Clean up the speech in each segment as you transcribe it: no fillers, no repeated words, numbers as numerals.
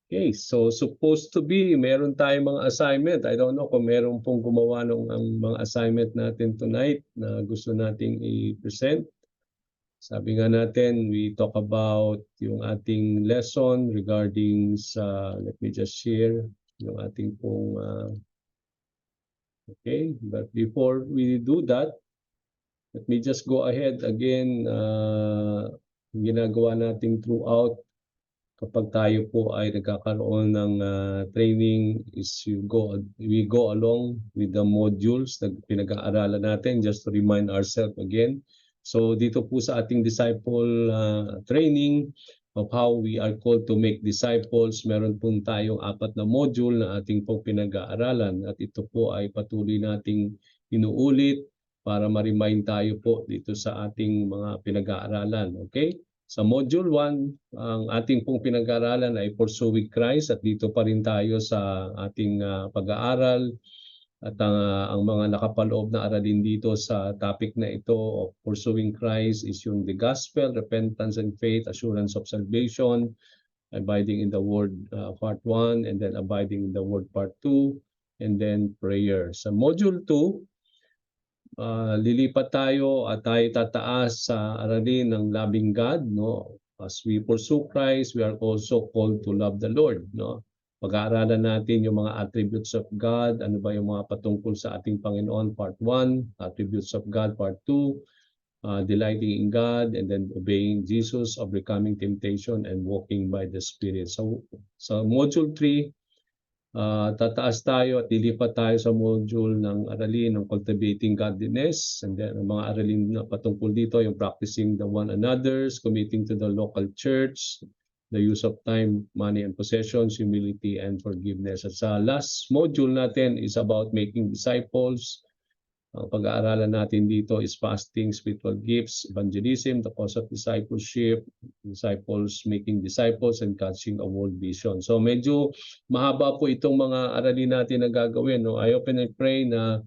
Okay, so supposed to be meron tayong mga assignment. I don't know kung meron pong gumawa ng mga assignment natin tonight na gusto nating i-present. Sabi nga natin, we talk about yung ating lesson regarding sa, let me just share yung ating pong, okay, but before we do that, let me just go ahead again, ginagawa natin throughout kapag tayo po ay nagkakaroon ng training is we go along with the modules na pinag-aaralan natin just to remind ourselves again. So dito po sa ating disciple training of how we are called to make disciples, meron po tayong 4 na module na ating po pinag-aaralan at ito po ay patuloy nating inuulit para ma-remind tayo po dito sa ating mga pinag-aaralan. Okay? Sa Module 1, ang ating pong pinag-aaralan ay Pursuing Christ at dito pa rin tayo sa ating pag-aaral at ang mga nakapaloob na aralin dito sa topic na ito of Pursuing Christ is yung the Gospel, Repentance and Faith, Assurance of Salvation, Abiding in the Word Part 1, and then Abiding in the Word Part 2, and then Prayer. Sa Module 2, lilipat tayo at tayo tataas sa aralin ng loving God, no? As we pursue Christ, we are also called to love the Lord, no? Pag-aaralan natin yung mga attributes of God, ano ba yung mga patungkol sa ating Panginoon, part 1, attributes of God, part 2, delighting in God, and then obeying Jesus, overcoming temptation, and walking by the Spirit. So, sa module 3, tataas tayo at lilipat tayo sa module ng aralin ng cultivating godliness, and then ang mga aralin na patungkol dito yung practicing the one another's, committing to the local church, the use of time, money and possessions, humility and forgiveness. At sa last module natin is about making disciples. Ang pag-aaralan natin dito is fasting, spiritual gifts, evangelism, the cause of discipleship, disciples, making disciples, and catching a world vision. So medyo mahaba po itong mga aralin natin na gagawin. No? I hope and I pray na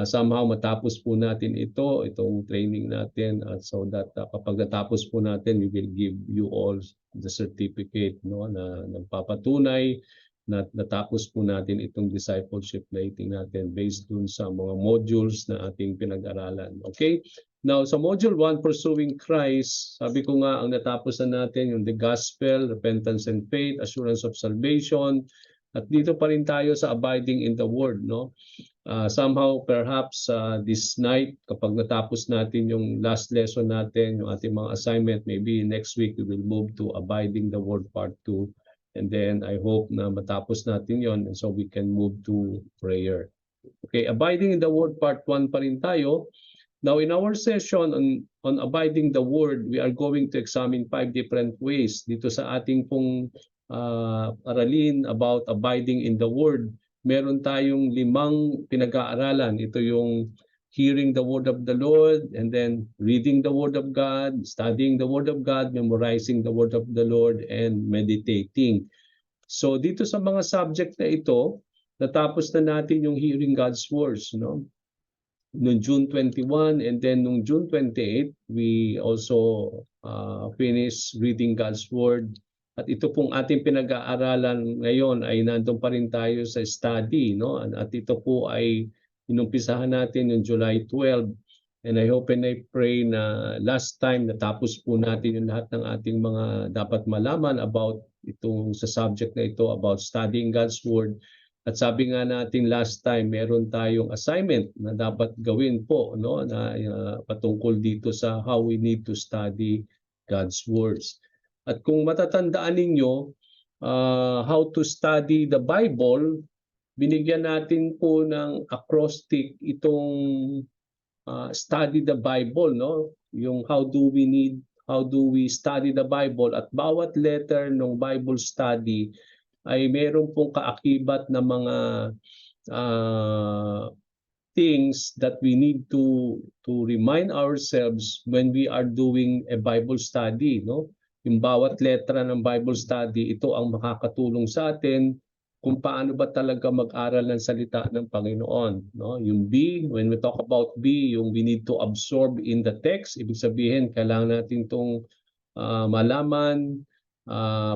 somehow matapos po natin itong training natin, so that kapag natapos po natin, we will give you all the certificate, no, na nagpapatunay na natapos po natin itong discipleship training natin based dun sa mga modules na ating pinag-aralan. Okay? Now, sa module 1, Pursuing Christ, sabi ko nga, ang natapos na natin yung the Gospel, Repentance and Faith, Assurance of Salvation, at dito pa rin tayo sa Abiding in the Word, no? Somehow, perhaps this night, kapag natapos natin yung last lesson natin, yung ating mga assignment, maybe next week we will move to Abiding the Word Part 2. And then I hope na matapos natin yon, and so we can move to prayer. Okay, Abiding in the Word Part 1 pa rin tayo. Now, in our session on Abiding the Word, we are going to examine 5 different ways dito sa ating pong aralin about abiding in the Word. Meron tayong 5 pinag-aaralan. Ito yung hearing the Word of the Lord, and then reading the Word of God, studying the Word of God, memorizing the Word of the Lord, and meditating. So dito sa mga subject na ito, natapos na natin yung hearing God's words, no? Noong June 21, and then noong June 28, we also finished reading God's Word. At ito pong ating pinag-aaralan ngayon ay nandun pa rin tayo sa study, no? At ito po ay inumpisahan natin yung July 12. And I hope and I pray na last time natapos po natin yung lahat ng ating mga dapat malaman about itong sa subject na ito, about studying God's Word. At sabi nga natin last time, meron tayong assignment na dapat gawin po, no, na patungkol dito sa how we need to study God's words. At kung matatandaan ninyo, how to study the Bible, binigyan natin po ng acrostic itong study the Bible, no? Yung how do we study the Bible, at bawat letter ng Bible study ay meron pong kaakibat na mga things that we need to remind ourselves when we are doing a Bible study, no? Yung bawat letra ng Bible study, ito ang makakatulong sa atin kung paano ba talaga mag-aral ng salita ng Panginoon, no? Yung B, when we talk about B, yung we need to absorb in the text, ibig sabihin kailangan natin tong malaman,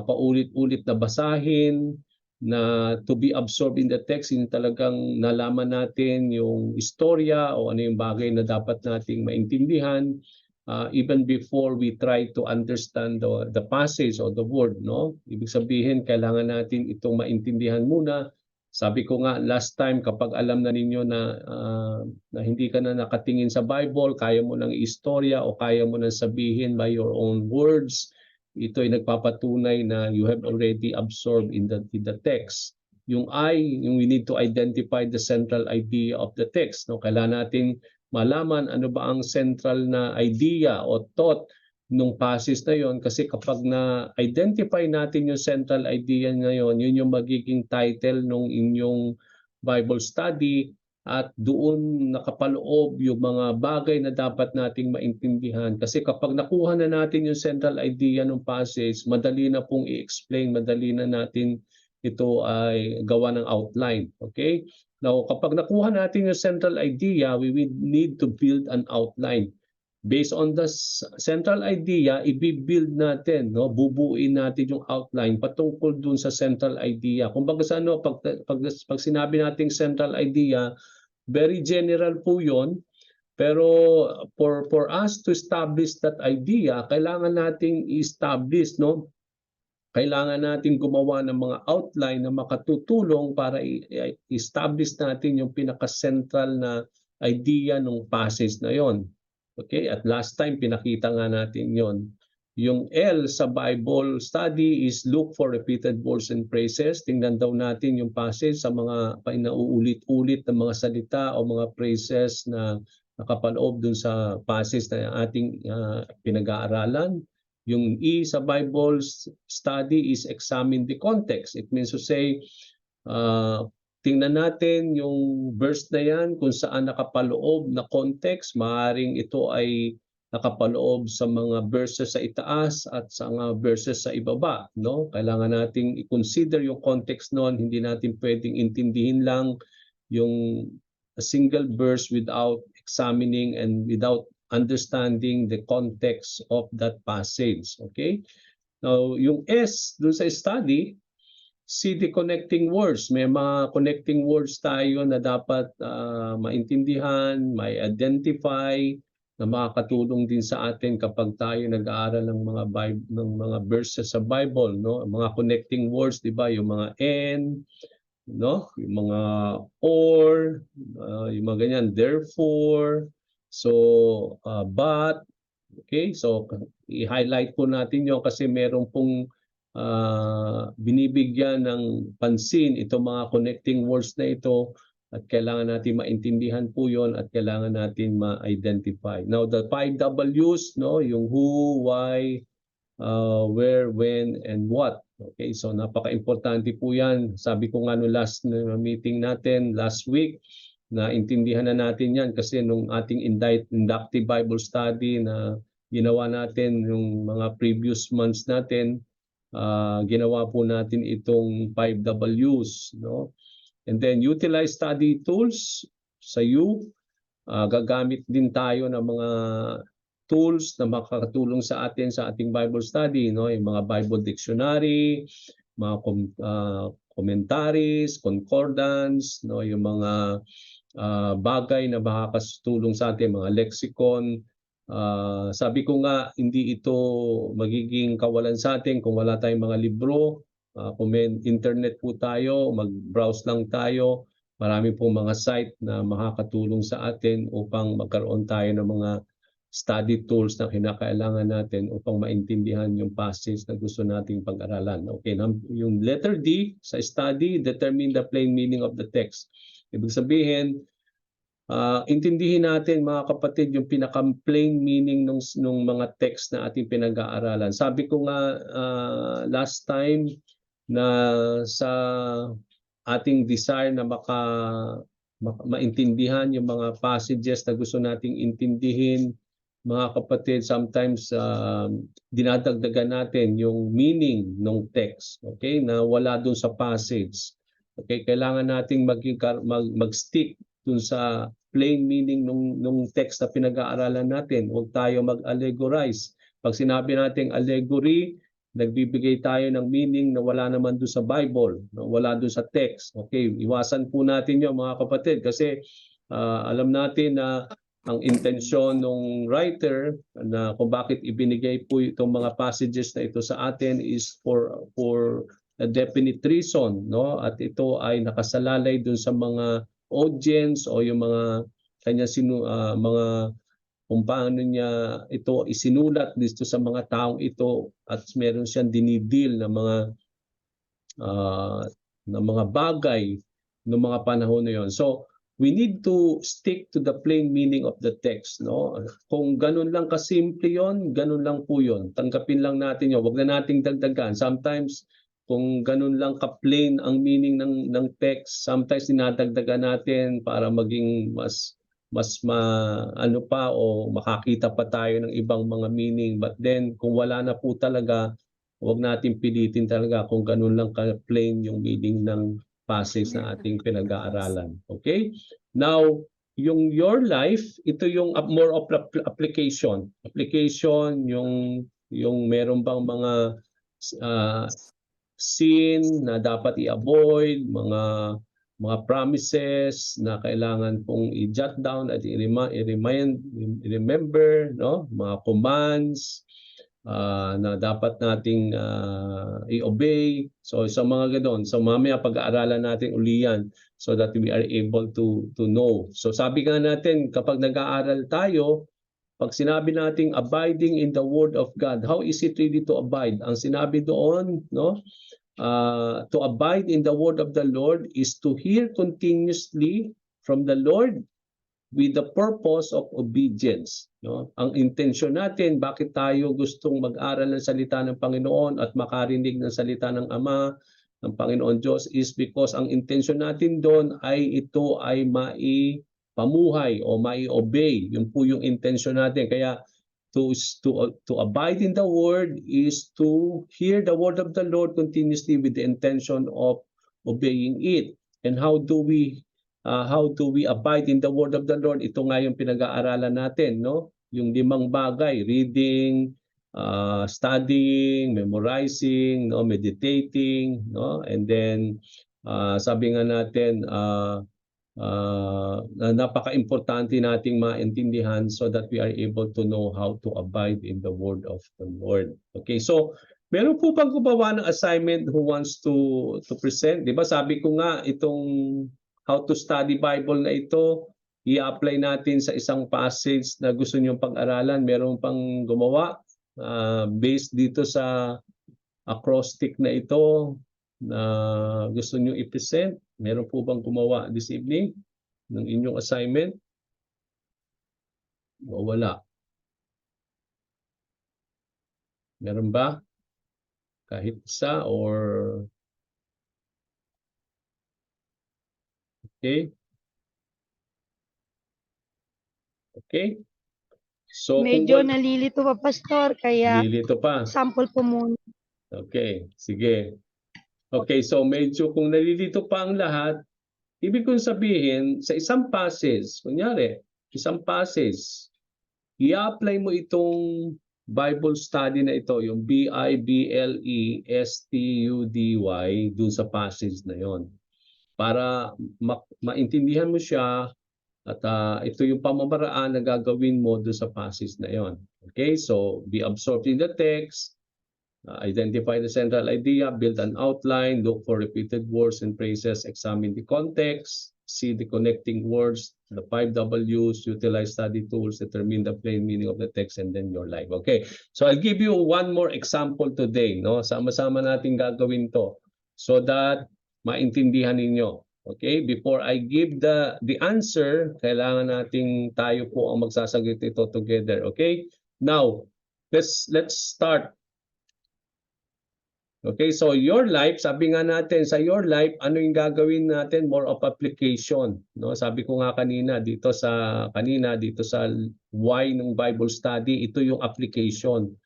paulit-ulit na basahin, na to be absorbed in the text, yung talagang nalaman natin yung istorya o ano yung bagay na dapat nating maintindihan even before we try to understand the passage or the word, no? Ibig sabihin, kailangan natin itong maintindihan muna. Sabi ko nga last time, kapag alam na ninyo na hindi ka na nakatingin sa Bible, kaya mo nang istorya o kaya mo nang sabihin by your own words, ito ay nagpapatunay na you have already absorbed in the text. Yung we need to identify the central idea of the text. No? Kailangan natin malaman ano ba ang central na idea o thought nung passage na yon, kasi kapag na-identify natin yung central idea na yon, yun yung magiging title nung inyong Bible study, at doon nakapaloob yung mga bagay na dapat nating maintindihan. Kasi kapag nakuha na natin yung central idea ng passage, madali na pong i-explain, madali na natin ito ay gawa ng outline. Okay? Now, kapag nakuha natin yung central idea, we will need to build an outline. Based on the central idea, i-build natin, no? Bubuin natin yung outline patungkol dun sa central idea. Kung baga sa ano, pag sinabi nating central idea, very general po yon, pero for us to establish that idea, kailangan nating i-establish, no? Kailangan nating gumawa ng mga outline na makatutulong para i-establish natin yung pinaka-central na idea ng passage na yon. Okay? At last time, pinakita nga natin yon. Yung L sa Bible study is look for repeated words and phrases. Tingnan daw natin yung passage sa mga pinauulit-ulit na mga salita o mga phrases na nakapaloob dun sa passage na ating pinag-aaralan. Yung E sa Bible study is examine the context. It means to say, tingnan natin yung verse na yan kung saan nakapaloob na context. Maaaring ito ay nakapaloob sa mga verses sa itaas at sa mga verses sa ibaba, no? Kailangan nating i-consider yung context noon. Hindi natin pwedeng intindihin lang yung a single verse without examining and without understanding the context of that passage. Okay? Now, yung S dun sa study, see the connecting words. May mga connecting words tayo na dapat maintindihan, may identify, na makakatulong din sa atin kapag tayo nag-aaral ng mga verses sa Bible, no? Mga connecting words, 'di ba? Yung mga and, no? Yung mga or, yung mga ganyan, therefore, so but, okay? So i-highlight po natin 'yon kasi meron pong binibigyan ng pansin itong mga connecting words na ito, at kailangan natin maintindihan po 'yon at kailangan natin ma-identify. Now the 5 W's, no, yung who, why, where, when, and what. Okay, so napaka-importante po 'yan. Sabi ko nga no last meeting natin last week, na intindihan na natin 'yan kasi nung ating inductive Bible study na ginawa natin yung mga previous months natin, ginawa po natin itong 5 W's, no? And then utilize study tools sa U. Gagamit din tayo ng mga tools na makakatulong sa atin sa ating Bible study, no? Yung mga Bible dictionary, mga commentaries, concordance, no? Yung mga bagay na makakatulong sa atin, mga lexicon. Sabi ko nga, hindi ito magiging kawalan sa atin kung wala tayong mga libro. Kung may internet po tayo, mag-browse lang tayo. Marami pong mga site na makakatulong sa atin upang magkaroon tayo ng mga study tools na kinakailangan natin upang maintindihan yung passage na gusto nating pag-aralan. Okay, yung letter D sa study, determine the plain meaning of the text. Ibig sabihin, intindihin natin mga kapatid yung pinaka-plain meaning nung mga text na ating pinag-aaralan. Sabi ko nga last time na sa ating desire na maintindihan yung mga passages na gusto nating intindihin, mga kapatid, sometimes dinadagdagan natin yung meaning ng text, okay, na wala dun sa passage. Okay, kailangan nating mag-stick dun sa plain meaning nung text na pinag-aaralan natin. Huwag tayo mag-allegorize. Pag sinabi nating allegory, nagbibigay tayo ng meaning na wala naman doon sa Bible, na wala doon sa text. Okay, iwasan po natin 'yon mga kapatid kasi alam natin na ang intensyon ng writer na kung bakit ibinigay po itong mga passages na ito sa atin is for a definite reason, no? At ito ay nakasalalay doon sa mga audience o yung mga kanya mga kung paano niya ito isinulat dito sa mga taong ito at meron siyang dinidil na mga bagay ng mga panahon na yon. So we need to stick to the plain meaning of the text, no? Kung ganun lang kasimple yon, ganun lang po yon. Tanggapin lang natin yon. Wag na nating dagdagan. Sometimes kung ganun lang ka-plain ang meaning ng text, sometimes dinadagdagan natin para maging mas ano pa o makakita pa tayo ng ibang mga meaning. But then kung wala na po talaga, huwag natin pilitin talaga kung ganun lang ka-plain yung meaning ng passage na ating pinag-aaralan. Okay? Now, yung your life, ito yung more of application. Application, yung meron bang mga sin na dapat i-avoid, mga promises na kailangan pong i-jot down at i-remember, no? Mga commands na dapat nating i-obey. So sa mga ganoon, so mamaya pag-aaralan natin uli yan so that we are able to know. So sabi nga natin kapag nag-aaral tayo, pag sinabi nating abiding in the word of God, how is it really to abide? Ang sinabi doon, no? To abide in the word of the Lord is to hear continuously from the Lord with the purpose of obedience. No? Ang intensyon natin, bakit tayo gustong mag-aral ng salita ng Panginoon at makarinig ng salita ng Ama, ng Panginoon Diyos is because ang intensyon natin doon ay ito ay maipamuhay o mai-obey. Yun po yung intensyon natin. Kaya to abide in the word is to hear the word of the Lord continuously with the intention of obeying it. And how do we abide in the word of the Lord? Ito nga yung pinag-aaralan natin, no? Yung 5 bagay: reading, studying, memorizing, no, meditating, no? And then sabi nga natin na napaka-importante nating maintindihan so that we are able to know how to abide in the word of the Lord. Okay, so meron po bang gumawa ng assignment who wants to present? Di ba sabi ko nga itong how to study Bible na ito, i-apply natin sa isang passage na gusto niyong pag-aralan. Meron pang gumawa based dito sa acrostic na ito na gusto niyo i-present? Meron po bang gumawa this evening ng inyong assignment? O wala? Meron ba? Kahit isa or... Okay? Okay? So, medyo nalilito pa, Pastor, kaya nalilito pa. sample po muna. Okay, sige. Okay, so medyo kung nalilito pa ang lahat, ibig kong sabihin, sa isang passage, kunyari, isang passage, i-apply mo itong Bible study na ito, yung BIBLESTUDY, dun sa passage na yon, para maintindihan mo siya at ito yung pamamaraan na gagawin mo dun sa passage na yon. Okay, so be absorbed in the text, identify the central idea, build an outline, look for repeated words and phrases, examine the context, see the connecting words, the 5 W's, utilize study tools, determine the plain meaning of the text, and then your life. Okay, so I'll give you one more example today. No? Sama-sama natin gagawin to so that maintindihan ninyo. Okay, before I give the answer, kailangan nating tayo po ang magsasagot ito together. Okay, now let's start. Okay, so your life, sabi nga natin sa your life, ano yung gagawin natin? More of application, no? Sabi ko nga kanina dito sa why ng Bible study, ito yung application.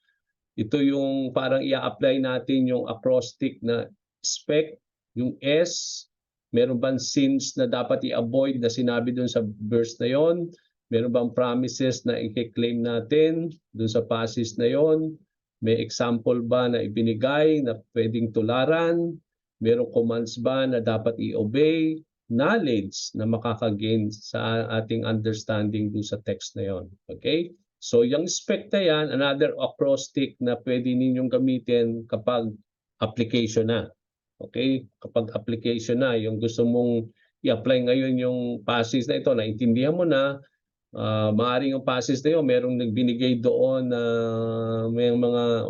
Ito yung parang i-apply natin yung acrostic na spec, yung S, meron bang sins na dapat i-avoid na sinabi doon sa verse na yon? Meron bang promises na i-claim natin doon sa passage na yon? May example ba na ibinigay na pwedeng tularan? Merong commands ba na dapat i-obey? Knowledge na makakagain sa ating understanding dun sa text na yon. Okay? So yung spec na yan, another acrostic na pwede ninyong gamitin kapag application na. Okay? Kapag application na, yung gusto mong i-apply ngayon yung passage na ito, naintindihan mo na, maaaring yung passage na yun, merong nagbinigay doon na may mga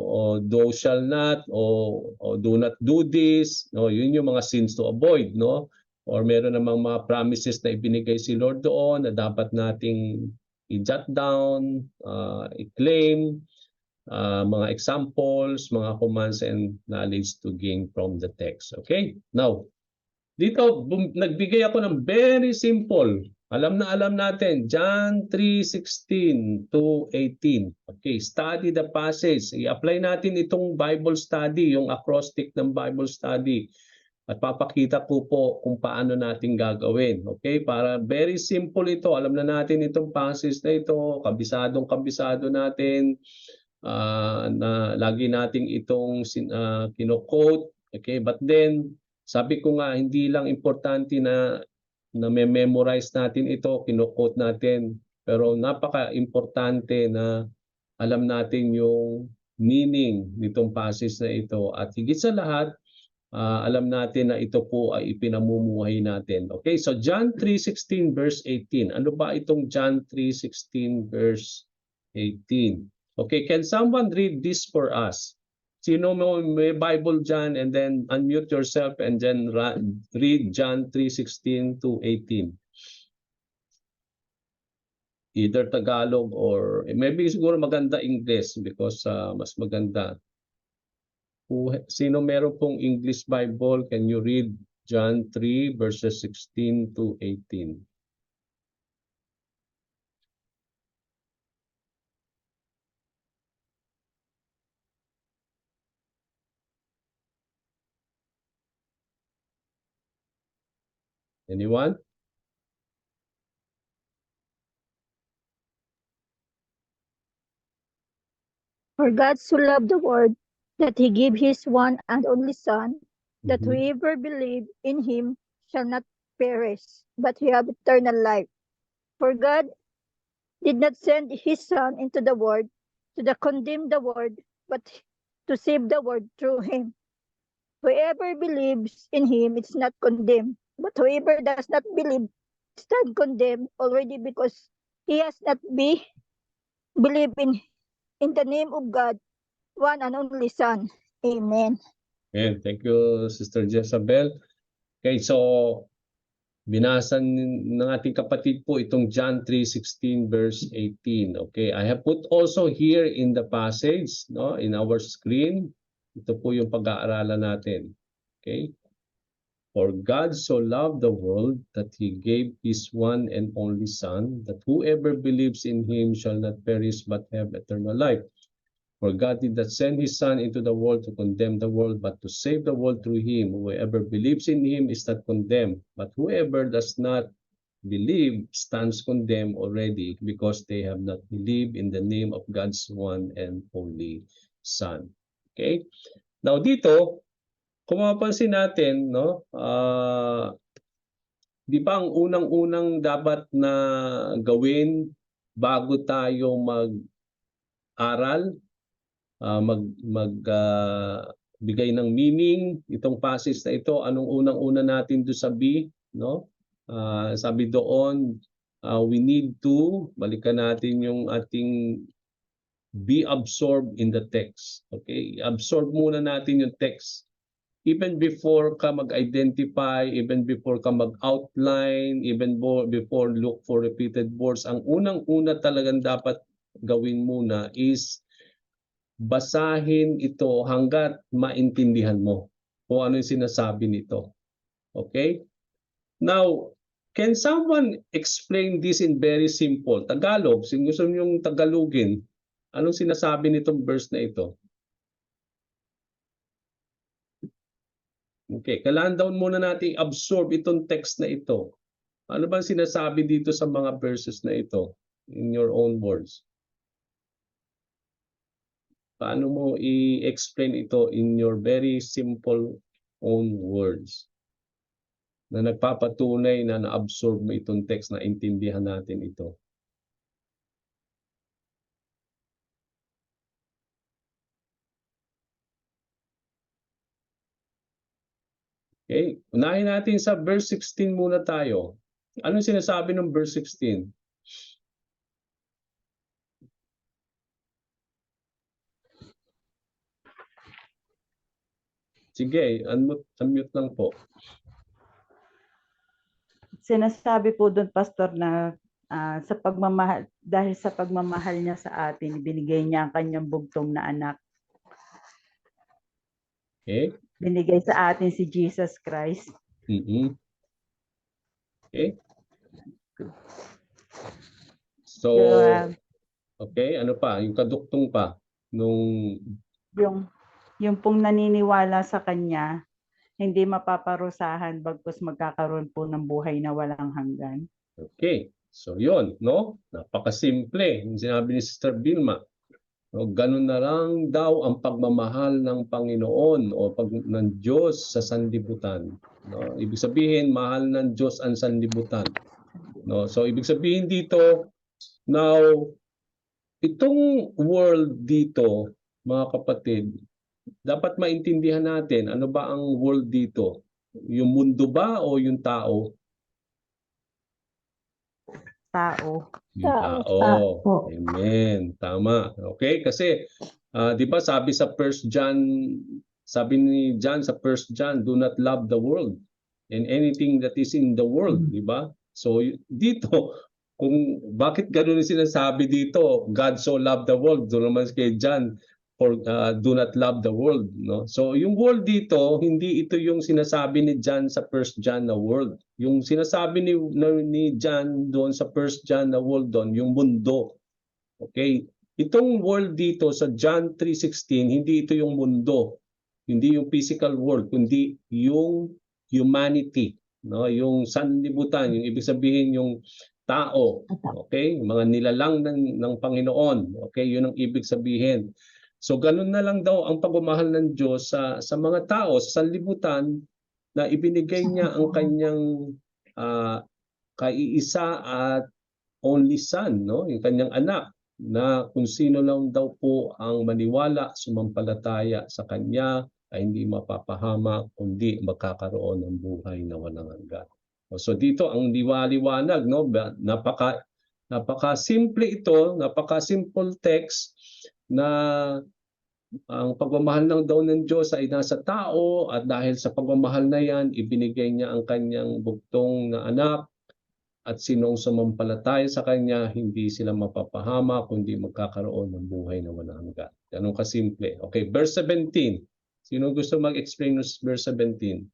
thou shall not o do not do this, no? Yun yung mga sins to avoid, no? Or meron namang mga promises na ibinigay si Lord doon na dapat nating i-jot down, i-claim, mga examples, mga commands and knowledge to gain from the text. Okay? Now, dito nagbigay ako ng very simple. Alam na alam natin, John 3:16 to 18. Okay, study the passage. I-apply natin itong Bible study, yung acrostic ng Bible study. At papakita ko po kung paano natin gagawin. Okay, para very simple ito. Alam na natin itong passage na ito, kabisado natin, na lagi nating itong kino-quote. Okay, but then sabi ko nga, hindi lang importante na memorize natin ito, kino-quote natin, pero napaka-importante na alam natin yung meaning nitong passage na ito. At higit sa lahat, alam natin na ito po ay ipinamumuhay natin. Okay, so John 3:16 verse 18. Ano ba itong John 3:16 verse 18? Okay, can someone read this for us? Sino may Bible dyan, and then unmute yourself and then read John 3:16 to 18. Either Tagalog or maybe siguro maganda English because mas maganda. Sino meron pong English Bible, can you read John 3 verses 16 to 18? Anyone? For God so loved the world that he gave his one and only Son, that whoever believe in him shall not perish, but he have eternal life. For God did not send his Son into the world to condemn the world, but to save the world through him. Whoever believes in him is not condemned, but whoever does not believe stand condemned already, because he has not believed in the name of God, one and only Son. Amen. And thank you, Sister Jezabel. Okay, so binasa ng ating kapatid po itong John 3:16 verse 18. Okay, I have put also here in the passage, no, in our screen. Ito po yung pag-aaralan natin. Okay? For God so loved the world that he gave his one and only Son, that whoever believes in him shall not perish but have eternal life. For God did not send his Son into the world to condemn the world, but to save the world through him. Whoever believes in him is not condemned, but whoever does not believe stands condemned already, because they have not believed in the name of God's one and only Son. Okay? Now dito, kung mapapansin natin, no, di ba ang unang-unang dapat na gawin bago tayo mag-aral, bigay ng meaning itong passage na ito, anong unang-una natin do sabi, no? Sabi doon, we need to, balikan natin yung ating be absorbed in the text. Okay? Absorb muna natin yung text. Even before ka mag-identify, even before ka mag-outline, even before look for repeated words, ang unang-una talagang dapat gawin muna is basahin ito hanggat maintindihan mo kung ano yung sinasabi nito. Okay? Now, can someone explain this in very simple Tagalog? Kung gusto niyong Tagalogin, anong sinasabi nitong verse na ito? Okay, kailangan daw muna natin absorb itong text na ito. Ano ba sinasabi dito sa mga verses na ito in your own words? Paano mo i-explain ito in your very simple own words na nagpapatunay na na-absorb mo itong text, na intindihan natin ito? Okay, unahin natin sa verse 16 muna tayo. Anong sinasabi ng verse 16? Sige, unmute lang po. Sinasabi po doon, Pastor, na sa pagmamahal, dahil sa pagmamahal niya sa atin, binigay niya ang kanyang bugtong na anak. Okay? Binigay sa atin si Jesus Christ. Okay? So, okay, ano pa? Yung kaduktong pa nung yung pong naniniwala sa kanya, hindi mapaparusahan bagkus magkakaroon po ng buhay na walang hanggan. okay. So, yun, no? Napakasimple. Yung sinabi ni Sister Vilma. No, ganun na lang daw ang pagmamahal ng Panginoon o ng Diyos sa sanlibutan. No? Ibig sabihin, mahal ng Diyos ang sanlibutan. No? So, ibig sabihin dito, now, itong world dito, mga kapatid, dapat maintindihan natin, ano ba ang world dito? Yung mundo ba o yung tao? Tao. Yung tao. Amen. Tama. Okay? Kasi, di ba sabi sa 1 John, sabi ni John sa 1 John, do not love the world and anything that is in the world. Di ba? So, dito, kung bakit gano'n yung sinasabi dito, God so loved the world, doon naman kay John, for do not love the world, no? So yung world dito, hindi ito yung sinasabi ni John sa 1 John na world. Yung sinasabi ni John doon sa 1 John na world doon, yung mundo. Okay? Itong world dito sa John 3:16, hindi ito yung mundo. Hindi yung physical world, kundi yung humanity, no? Yung sanlibutan, yung ibig sabihin yung tao. Okay? Mga nilalang ng Panginoon. Okay? Yun ang ibig sabihin. So ganun na lang daw ang pagmamahal ng Diyos sa mga tao, sa sanlibutan, na ibinigay niya ang kanyang kaiisa at only son, no? Yung kanyang anak, na kung sino lang daw po ang maniwala, sumampalataya sa kanya, ay hindi mapapahama, kundi magkakaroon ng buhay na walang hanggan. So dito ang liwanag, no? Napaka-simple ito, napaka-simple text, na ang pagmamahal ng daw ng Diyos ay nasa tao, at dahil sa pagmamahal na yan, ibinigay niya ang kanyang bugtong na anak, at sinong sumampalataya sa kanya, hindi sila mapapahama, kundi magkakaroon ng buhay na walang hanggan. Ganun kasimple. Okay, verse 17. Sino gusto mag-explain ng verse 17?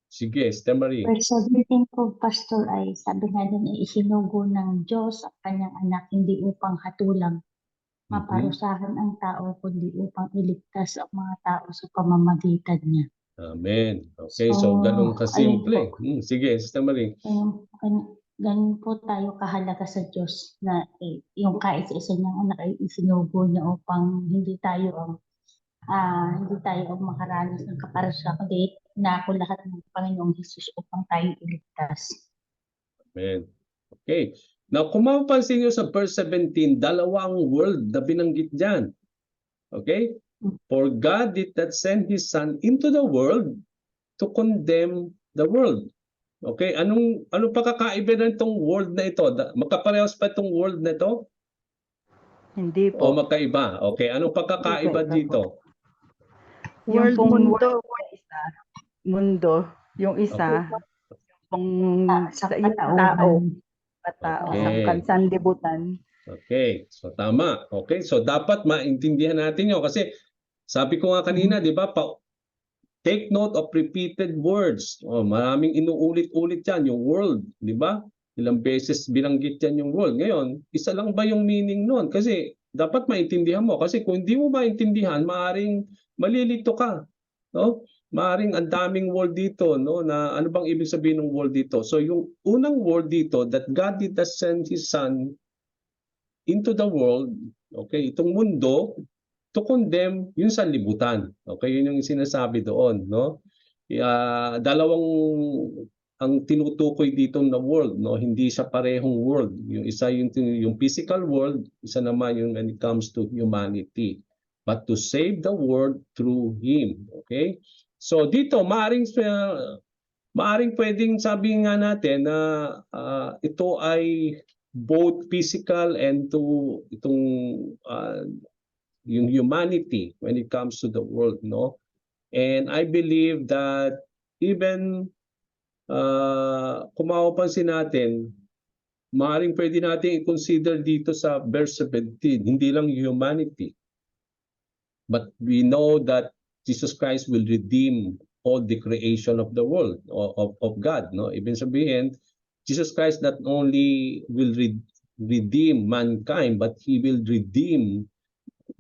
Sige, Sister Marie. Verse 17 po, Pastor, ay sabi nga din, isinugo ng Diyos ang kanyang anak hindi upang hatulang maparusahan ang tao, kundi upang iligtas ang mga tao sa pamamagitan niya. Amen. Okay, so ganun kasimple. Sige, Sister Marie. Ganun po tayo kahalaga sa Diyos na yung kaisa-isa niyang anak ay isinugo niya upang hindi tayo ang makaranas ng kaparusahan, kundi nako lahat ng Panginoong Hesus upang tayo iligtas. Amen. Okay. Now, kung mapapansin nyo sa verse 17, dalawang word na binanggit dyan. Okay? For God did not send His Son into the world to condemn the world. Okay? Anong pagkakaiba na itong world na ito? Magkaparehas pa itong world na ito? Hindi O po. magkaiba? Okay. Anong pagkakaiba dito? Yung World, pong mundo. mundo, yung isa, yung Sa tao. Okay. Sanlibutan. Okay. So tama. Okay. So dapat maintindihan natin yun. Kasi sabi ko nga kanina, di ba, take note of repeated words. Maraming inuulit-ulit yan, yung world. Di ba? Ilang beses binanggit yan yung world. Ngayon, isa lang ba yung meaning nun? Kasi dapat maintindihan mo. Kasi kung hindi mo maintindihan, maaaring malilito ka. No? maaring ang daming word dito, no, na ano bang ibig sabihin ng word dito? So yung unang word dito, that God did not send His Son into the world, okay, itong mundo, to condemn yung sanlibutan. Okay, yun yung sinasabi doon, no? Dalawang ang tinutukoy dito na world, no? Hindi sa parehong world. Yung isa yung physical world, isa naman yung when it comes to humanity. But to save the world through Him. Okay? So dito, maaring pwedeng sabihin nga natin na ito ay both physical and to itong yung humanity when it comes to the world, no? And I believe that even kung mapapansin natin, maaaring pwede natin i-consider dito sa verse 17, hindi lang humanity. But we know that Jesus Christ will redeem all the creation of the world, of God. No? Ibig sabihin, Jesus Christ not only will redeem mankind, but He will redeem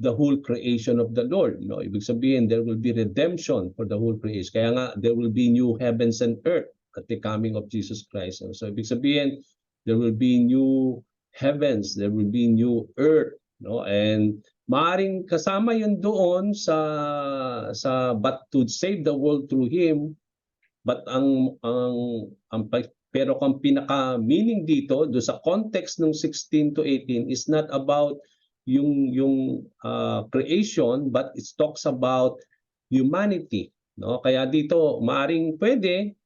the whole creation of the Lord. No? Ibig sabihin, there will be redemption for the whole creation. Kaya nga, there will be new heavens and earth at the coming of Jesus Christ. So ibig sabihin, there will be new heavens, there will be new earth, no? And maaring kasama yun doon sa but to save the world through Him. But pero ang pinaka-meaning dito do sa context ng 16 to 18 is not about yung creation, but it talks about humanity, no? Kaya dito maaring pwede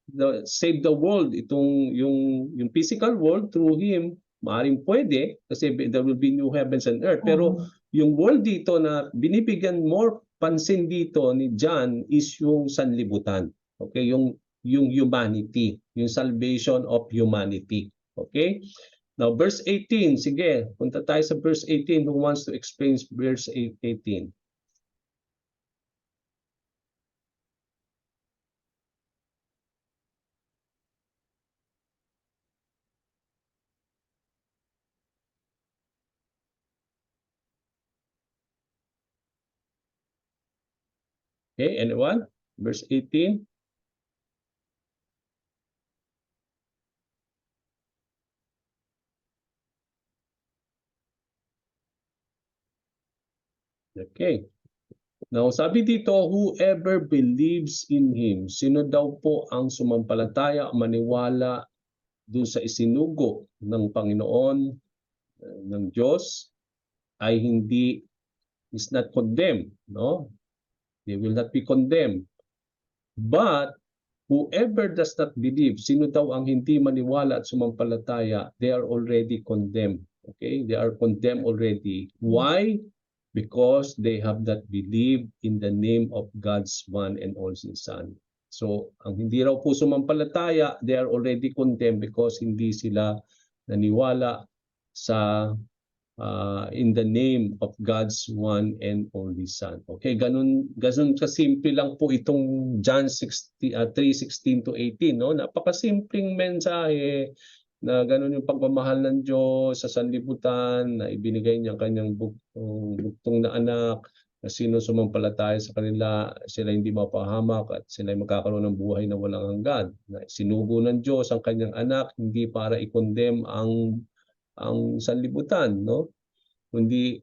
save the world, itong yung physical world through Him, maaring pwede kasi there will be new heavens and earth. Pero yung world dito na binibigyan more pansin dito ni John is yung sanlibutan. Okay, yung humanity, yung salvation of humanity. Okay? Now verse 18, sige, punta tayo sa verse 18. Who wants to explain verse 18? Okay, anyone? Verse 18. Okay. Now, sabi dito, whoever believes in Him, sino daw po ang sumampalataya, maniwala dun sa isinugo ng Panginoon, ng Diyos, ay is not condemned, no? They will not be condemned. But whoever does not believe, sino daw ang hindi maniwala at sumampalataya, they are already condemned. Okay? They are condemned already. Why? Because they have not believed in the name of God's one and only Son. So, ang hindi raw po sumampalataya, they are already condemned because hindi sila naniwala sa in the name of God's one and only Son. Okay, ganun kasimple lang po itong John 3:16 to 18, no? Napakasimpleng mensahe na ganun yung pagmamahal ng Diyos sa sanlibutan, na ibinigay niya kanyang bugtong na anak, na sino sumampalataya sa kanila, sila hindi mapahamak at sila ay magkakaroon ng buhay na walang hanggan. Na sinugo ng Diyos ang kanyang anak hindi para i-condemn ang sanlibutan, no? Kundi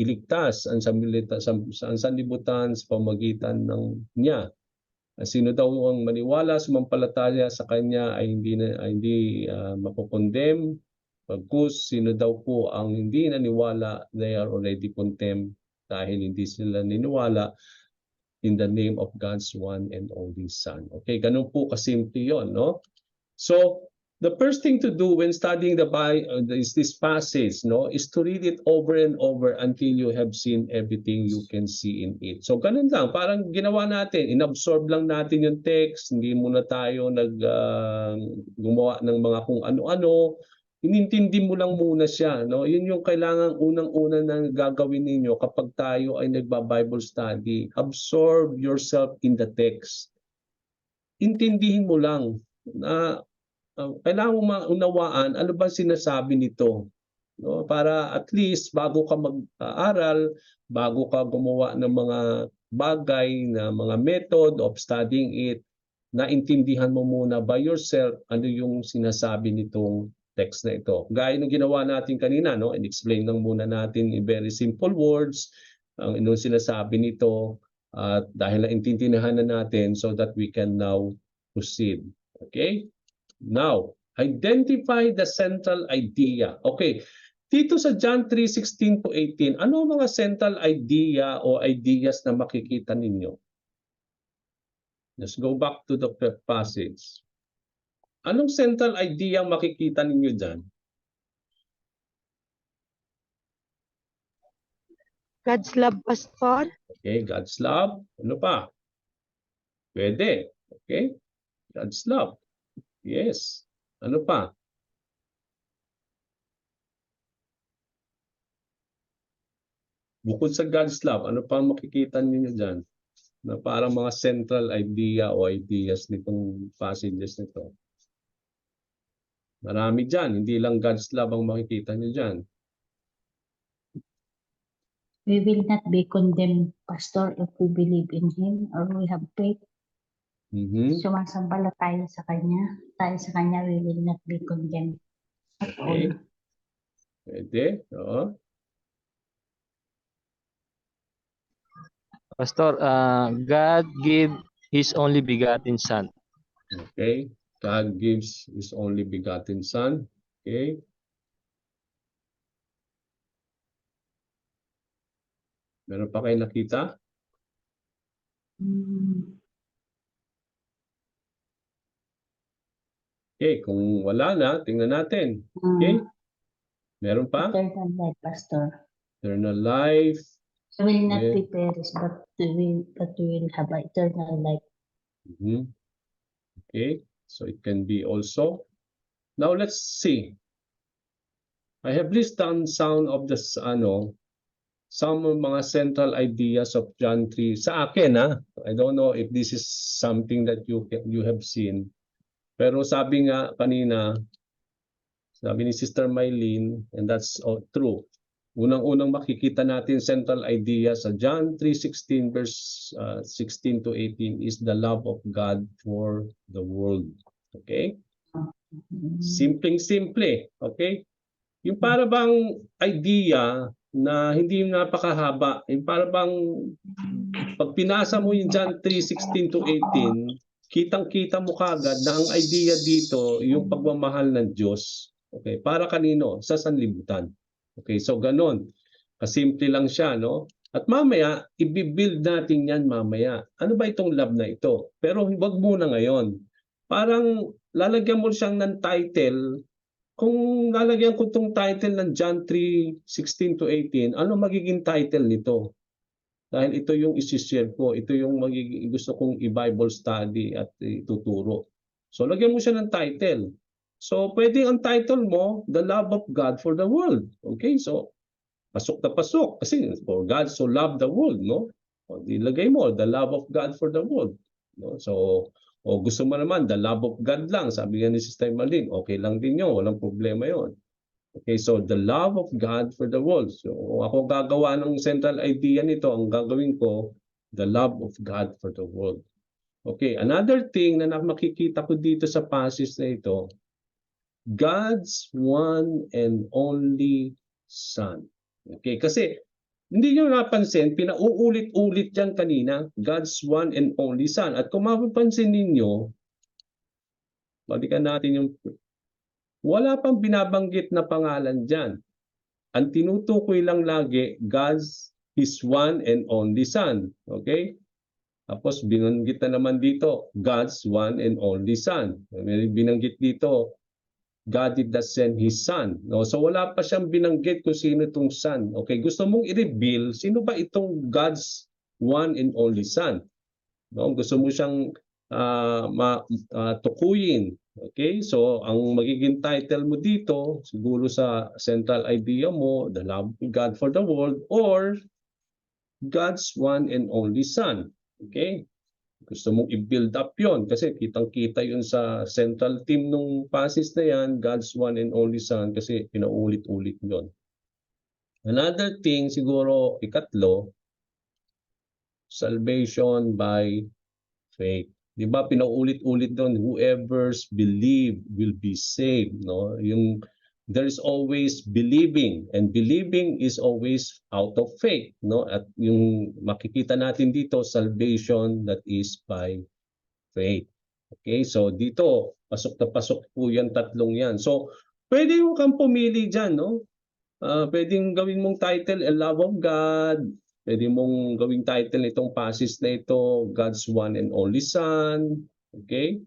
iligtas ang sanlibutan sa pamagitan niya. Sino daw ang maniwala, sumampalataya sa kanya ay hindi mapokondem. Pagkus sino daw po ang hindi naniwala, they are already condemned dahil hindi sila niniwala in the name of God's one and only Son. Okay, ganun po kasimple yon, no? So, the first thing to do when studying the Bible is this passage, no, is to read it over and over until you have seen everything you can see in it. So ganun lang, parang ginawa natin, inabsorb lang natin yung text, hindi muna tayo gumawa ng mga kung ano-ano, inintindi mo lang muna siya, no? Yun yung kailangan unang-una na gagawin ninyo kapag tayo ay nagba-Bible study. Absorb yourself in the text. Intindihin mo lang na kailangan mo maunawaan ano ba sinasabi nito, no? Para at least bago ka mag-aaral, bago ka gumawa ng mga bagay, na mga method of studying it, naintindihan mo muna by yourself ano yung sinasabi nitong text na ito. Gaya ng ginawa natin kanina, no? In-explain lang muna natin in very simple words ang inong sinasabi nito, at dahil naintindihan na natin, so that we can now proceed. Okay? Now, identify the central idea. Okay. Dito sa John 3:16 to 18, ano ang mga central idea o ideas na makikita ninyo? Let's go back to the passage. Anong central idea ang makikita ninyo dyan? God's love, Pastor. Okay, God's love. Ano pa? Pwede. Okay? God's love. Yes. Ano pa? Bukod sa God's love, ano pa ang makikita ninyo dyan? Na parang mga central idea o ideas nitong passages nito. Marami dyan. Hindi lang God's love ang makikita nyo dyan. We will not be condemned, Pastor, if we believe in Him or we have faith. Sumasampalataya sa Kanya. Tayo sa Kanya, we will not be condemned at all. Okay. Pwede. Oo. Pastor, God gave His only begotten Son. Okay. God gives His only begotten Son. Okay. Meron pa kayo nakita? Okay. Kung wala na, tingnan natin. Okay. Meron pa? Eternal life, Pastor. Eternal life. We will not Yeah. be perished, but we will have eternal life. Okay. So it can be also. Now let's see. I have listed down some of the some mga central ideas of John 3 sa akin, ha. I don't know if this is something that you have seen. Pero sabi nga kanina, sabi ni Sister Mylene, and that's true. Unang-unang makikita natin central idea sa John 3:16 verse 16 to 18 is the love of God for the world. Okay? Simpleng-simple, okay? Yung para bang idea na hindi napakahaba, yung para bang pag pinasa mo yung John 3:16 to 18, kitang-kita mo kagad na ang idea dito yung pagmamahal ng Diyos. Okay, para kanino? Sa sanlibutan. Okay, so ganon. Kasimple lang siya, no? At mamaya, i-build natin yan mamaya. Ano ba itong love na ito? Pero wag muna ngayon. Parang lalagyan mo siyang ng title. Kung lalagyan ko itong title ng John 3:16 to 18, ano magiging title nito? Dahil ito yung isi-share ko, ito yung magiging gusto kong i-Bible study at ituturo. So lagyan mo siya ng title. So pwede ang title mo, The Love of God for the World. Okay, so pasok na pasok. Kasi for God so loved the world, no? O, ilagay mo, The Love of God for the World. No? So, o gusto mo naman, The Love of God lang. Sabi nga ni Sister Malin, okay lang din yun, walang problema yon. Okay, so the love of God for the world. So ako gagawa ng central idea nito, ang gagawin ko, the love of God for the world. Okay, another thing na makikita ko dito sa passage na ito, God's one and only Son. Okay, kasi hindi nyo napansin, pinauulit-ulit yan kanina, God's one and only Son. At kung mapapansin ninyo, balikan natin yung wala pang binabanggit na pangalan dyan. Ang tinutukoy lang lagi, God's His one and only Son. Okay? Tapos binanggit na naman dito, God's one and only Son. May binanggit dito, God did not send His Son. No? So wala pa siyang binanggit kung sino itong Son. Okay? Gusto mong i-reveal, sino ba itong God's one and only Son? No? Gusto mo siyang tukuyin. Okay, so ang magiging title mo dito, siguro sa central idea mo, The Love of God for the World or God's One and Only Son. Okay, gusto mong i-build up yon kasi kitang-kita yun sa central theme nung passage na yan, God's One and Only Son, kasi pinaulit-ulit yon. Another thing, siguro ikatlo, Salvation by faith. Di ba pinaulit-ulit doon, whoever's believe will be saved, no? Yung there is always believing, and believing is always out of faith, no? At yung makikita natin dito, salvation that is by faith. Okay, so dito pasok na pasok po yan, tatlong yan. So pwede mo kang pumili diyan, no? Pwedeng gawin mong title, A Love of God. Pwede mong gawing title itong passage na ito, God's One and Only Son. Okay?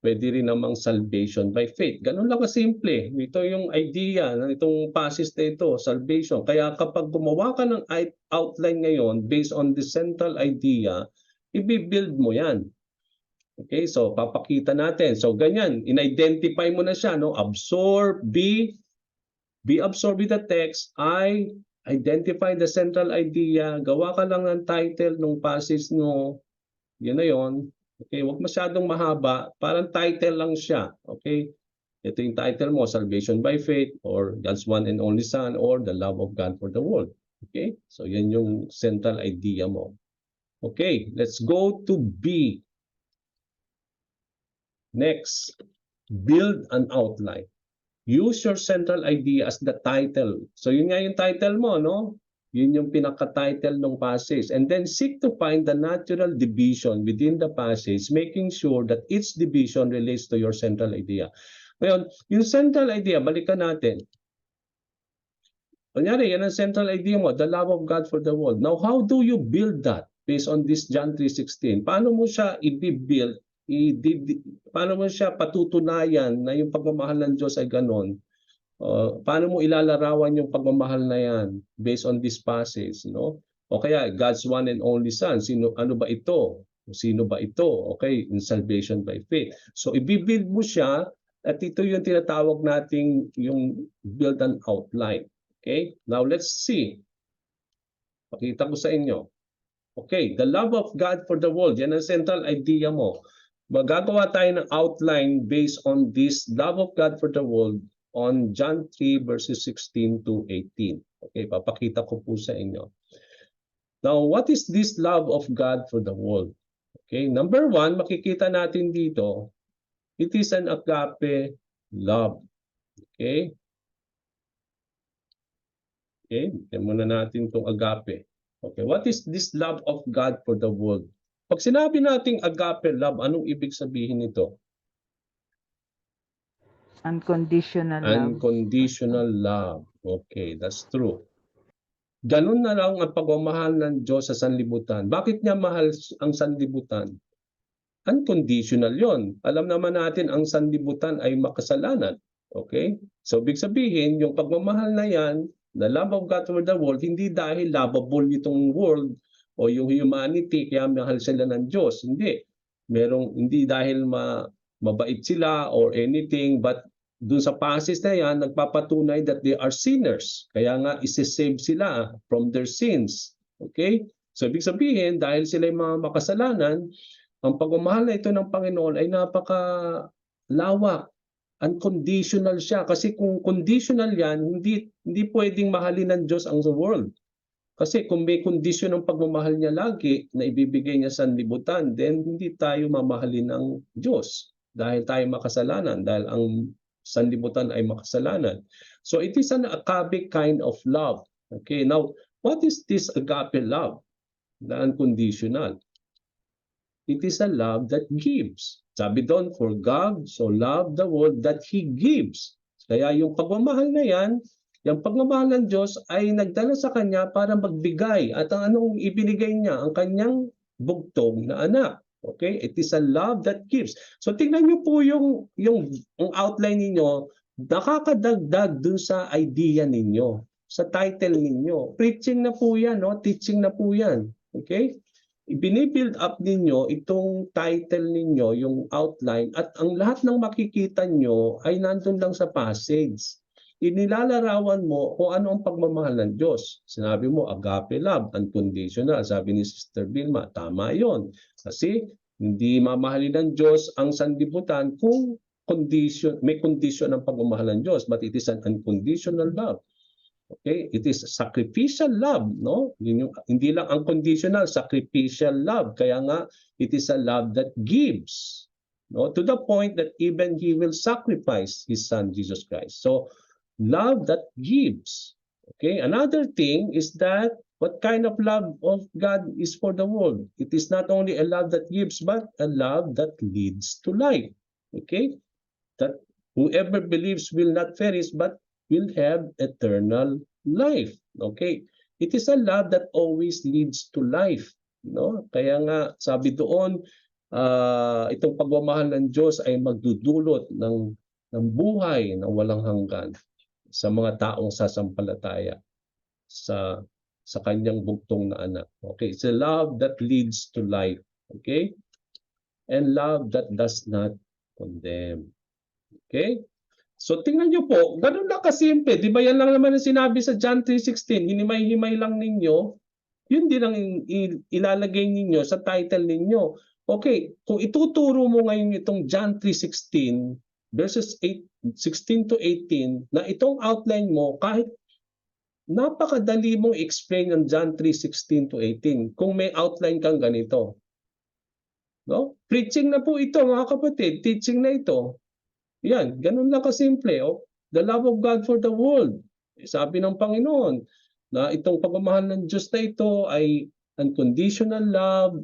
Pwede rin namang salvation by faith. Ganun lang kasimple. Ito yung idea ng itong passage na ito, salvation. Kaya kapag gumawa ka ng outline ngayon based on the central idea, i-build mo yan. Okay, so papakita natin. So ganyan, in-identify mo na siya, no? Absorb, be absorbed with the text. I identify the central idea. Gawa ka lang ng title ng passage mo. Yun na yun. Okay, huwag masyadong mahaba. Parang title lang siya. Okay, ito yung title mo, Salvation by Faith, or God's One and Only Son, or The Love of God for the World. Okay, so yan yung central idea mo. Okay, let's go to B. Next, build an outline. Use your central idea as the title. So yun nga yung title mo, no? Yun yung pinaka-title ng passage. And then seek to find the natural division within the passage, making sure that each division relates to your central idea. Ngayon, yung central idea, balikan natin. Kunyari, yan ang central idea mo, the love of God for the world. Now, how do you build that based on this John 3:16? Paano mo siya i-build? Paano mo siya patutunayan na yung pagmamahal ng Diyos ay ganon? Paano mo ilalarawan yung pagmamahal na yan based on this passage, no? O kaya God's one and only Son, ano ba ito? Sino ba ito? Okay, in salvation by faith. So i-build mo siya, at ito yung tinatawag nating yung build an outline. Okay? Now let's see. Pakita ko sa inyo. Okay, the love of God for the world, yan ang central idea mo. Magagawa tayo ng outline based on this love of God for the world on John 3 verses 16 to 18. Okay, papakita ko po sa inyo. Now, what is this love of God for the world? Okay, number one, makikita natin dito, it is an agape love. Okay? Okay, tignan muna natin itong agape. Okay, what is this love of God for the world? Pag sinabi nating agape love, anong ibig sabihin nito? Unconditional love. Unconditional love. Okay, that's true. Ganun na lang ang pagmamahal ng Diyos sa sanlibutan. Bakit niya mahal ang sanlibutan? Unconditional yon. Alam naman natin ang sanlibutan ay makasalanan. Okay? So, ibig sabihin, yung pagmamahal na yan, the love of God for the world, hindi dahil lovable itong world o yung humanity, kaya mahal sila ng Diyos. Hindi. Hindi dahil mabait sila or anything, but dun sa passage na yan, nagpapatunay that they are sinners. Kaya nga, isi-save sila from their sins. Okay? So, ibig sabihin, dahil sila yung mga makasalanan, ang pagmamahal na ito ng Panginoon ay napakalawak. Unconditional siya. Kasi kung conditional yan, hindi pwedeng mahalin ng Diyos ang world. Kasi kung may kondisyon ng pagmamahal niya lagi na ibibigay niya sa libutan, then hindi tayo mamahalin ng Diyos dahil tayo makasalanan, dahil ang sanlibutan ay makasalanan. So it is an agape kind of love. Okay, now what is this agape love? The unconditional. It is a love that gives. Sabi doon, for God so loved the world that He gives. Kaya yung pagmamahal na yan, yung pagmamahal ng Diyos ay nagdala sa Kanya para magbigay. At ang anong ibinigay niya? Ang Kanyang bugtong na anak. Okay? It is a love that gives. So tingnan niyo po yung outline ninyo, nakakadagdag dun sa idea ninyo, sa title ninyo. Preaching na po yan, no? Teaching na po yan. Okay? Binibuild up ninyo itong title ninyo, yung outline, at ang lahat ng makikita nyo ay nandun lang sa passage. Inilalarawan mo kung ano ang pagmamahal ng Diyos. Sinabi mo, agape love, unconditional. Sabi ni Sister Vilma, tama yon. Kasi hindi mamahalin ng Diyos ang sanlibutan kung may condition ang pagmamahal ng Diyos. But it is an unconditional love. Okay? It is sacrificial love, no? Hindi lang unconditional, sacrificial love. Kaya nga, it is a love that gives. No? To the point that even He will sacrifice His Son, Jesus Christ. So, love that gives. Okay? Another thing is that what kind of love of God is for the world? It is not only a love that gives, but a love that leads to life. Okay? That whoever believes will not perish, but will have eternal life. Okay? It is a love that always leads to life. No? Kaya nga, sabi doon, itong pagmamahal ng Diyos ay magdudulot ng buhay na walang hanggan sa mga taong sasampalataya sa kanyang bugtong na anak. Okay? It's a love that leads to life. Okay? And love that does not condemn. Okay? So tingnan niyo po, ganun lang kasimple. Di ba yan lang naman ang sinabi sa John 3:16, hinimay-himay lang ninyo, yun din ang ilalagay ninyo sa title ninyo. Okay, kung ituturo mo ngayon itong John 3:16, verses 16 to 18, na itong outline mo, kahit napakadali mong explain ng John 3:16 to 18, kung may outline kang ganito. No? Preaching na po ito, mga kapatid, teaching na ito. Yan, ganun lang kasimple. Oh. The love of God for the world. Sabi ng Panginoon na itong pagmamahal ng Diyos na ito ay unconditional love.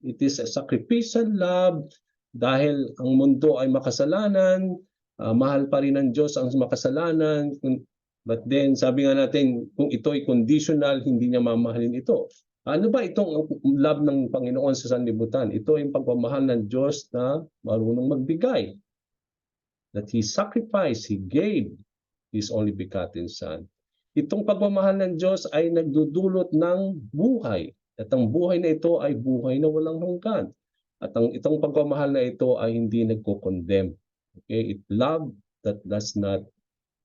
It is a sacrificial love dahil ang mundo ay makasalanan. Mahal pa rin ng Diyos ang makasalanan. But then, sabi nga natin, kung ito ay conditional, hindi niya mamahalin ito. Ano ba itong love ng Panginoon sa sanlibutan? Ito ay pagmamahal ng Diyos na marunong magbigay. That He sacrificed, He gave His only begotten Son. Itong pagmamahal ng Diyos ay nagdudulot ng buhay. At ang buhay na ito ay buhay na walang hanggan. At itong pagmamahal na ito ay hindi nagko-condemn. Okay? It love that does not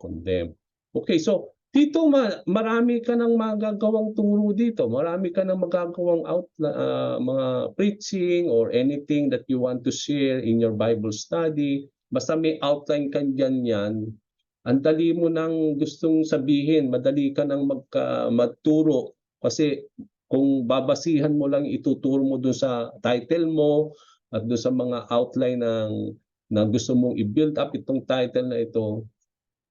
condemn. Okay, so dito marami ka nang magagawang turo dito. Marami ka nang magagawang mga preaching or anything that you want to share in your Bible study. Basta may outline ka dyan yan, ang dali mo nang gustong sabihin, madali ka nang magturo. Kasi kung babasihan mo lang ituturo mo doon sa title mo at doon sa mga outline na gusto mong i-build up itong title na ito,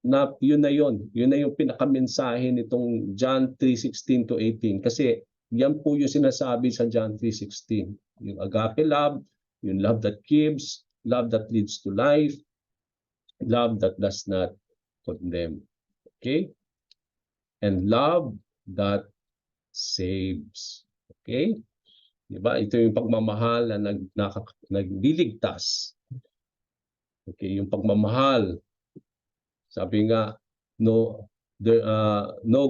na yun na yun. Yun na yung pinakamensahe nitong John 3:16 to 18. Kasi yan po yung sinasabi sa John 3:16. Yung agape love, yung love that gives, love that leads to life, love that does not condemn. Okay? And love that saves. Okay? Diba? Ito yung pagmamahal na nagliligtas. Okay, yung pagmamahal. Sabi nga, no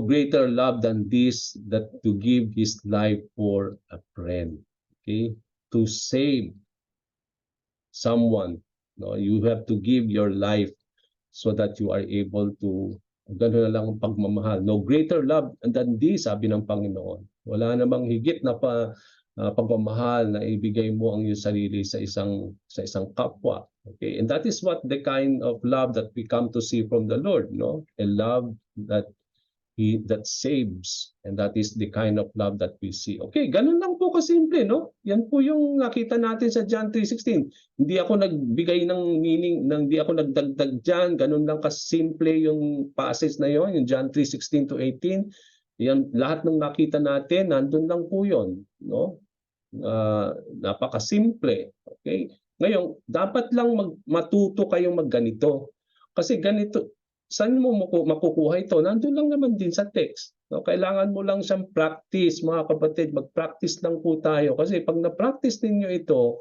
greater love than this, that to give his life for a friend. Okay? To save someone. No, you have to give your life so that you are able to, gano'n na lang ang pagmamahal. No greater love than this, sabi ng Panginoon. Wala namang higit na pagmamahal na ibigay mo ang iyong sarili sa isang kapwa. Okay? And that is what the kind of love that we come to see from the Lord, no? A love that saves, and that is the kind of love that we see. Okay, ganun lang po kasimple, no? Yan po yung nakita natin sa John 3:16. Hindi ako nagbigay ng meaning, hindi ako nagdagdag diyan. Ganun lang kasimple yung passage na yon, yung John 3:16 to 18. Yan, lahat ng nakita natin, nandun lang po yon, no? Napakasimple. Okay? Ngayon, dapat lang matuto kayong magganito. Kasi ganito, saan mo makukuha ito? Nandun lang naman din sa text. No? Kailangan mo lang siyang practice, mga kapatid. Mag-practice lang po tayo. Kasi pag na-practice ninyo ito,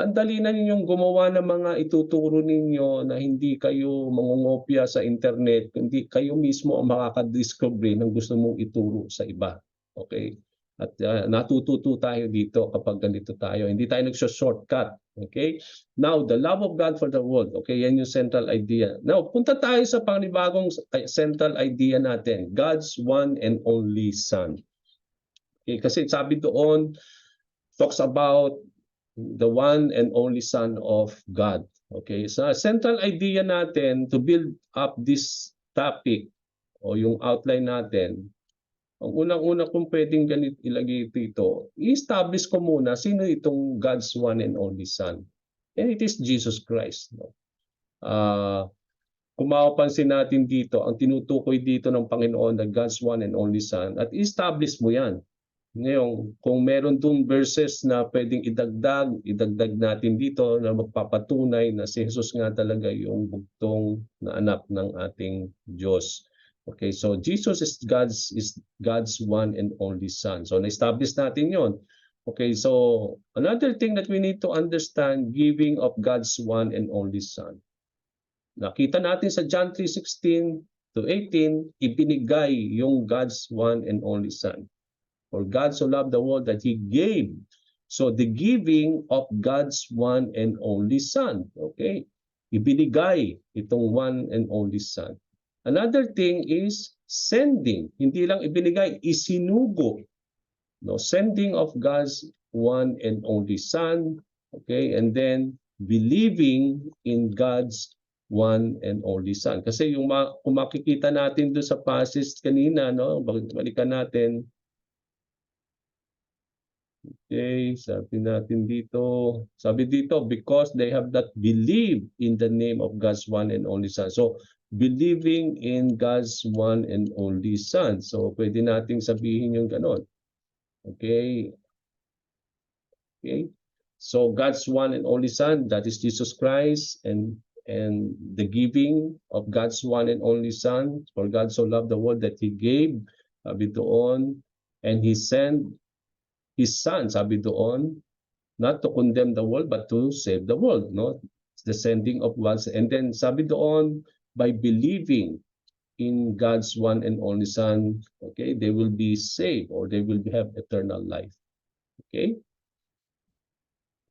ang dali na ninyong gumawa ng mga ituturo ninyo na hindi kayo mangungopia sa internet, hindi kayo mismo ang makakadiscover ng gusto mong ituro sa iba. Okay? At natututo tayo dito kapag ganito tayo. Hindi tayo nagso-shortcut. Okay? Now, the love of God for the world. Okay, yan yung central idea. Now, punta tayo sa panibagong central idea natin. God's one and only Son. Okay, kasi sabi doon, talks about the one and only Son of God. Okay, so central idea natin to build up this topic o yung outline natin, ang unang-una kung pwedeng ilagay dito, i-establish ko muna sino itong God's one and only Son. And it is Jesus Christ. No? Kung mapapansin natin dito, ang tinutukoy dito ng Panginoon na God's one and only Son, at establish mo yan. Ngayon, kung meron dong verses na pwedeng idagdag natin dito na magpapatunay na si Jesus nga talaga yung bugtong na anak ng ating Diyos. Okay, so Jesus is God's one and only Son. So na-establish natin yon. Okay, so another thing that we need to understand, giving of God's one and only Son. Nakita natin sa John 3:16 to 18, ibinigay yung God's one and only Son. For God so loved the world that He gave. So the giving of God's one and only Son. Okay? Ibinigay itong one and only Son. Another thing is sending. Hindi lang ibinigay, isinugo. No, sending of God's one and only Son. Okay? And then believing in God's one and only Son. Kasi yung kung makikita natin doon sa passage kanina, no, balikan natin. Okay, sabi dito, because they have not believed in the name of God's one and only Son. So, believing in God's one and only Son. So, pwede nating sabihin yung ganon. Okay. Okay. So, God's one and only Son, that is Jesus Christ, and the giving of God's one and only Son. For God so loved the world that He gave, sabi doon, and He sent His Son, sabi doon, not to condemn the world, but to save the world. No? It's the sending of God. And then sabi doon, by believing in God's one and only Son, okay, they will be saved or they will have eternal life. Okay?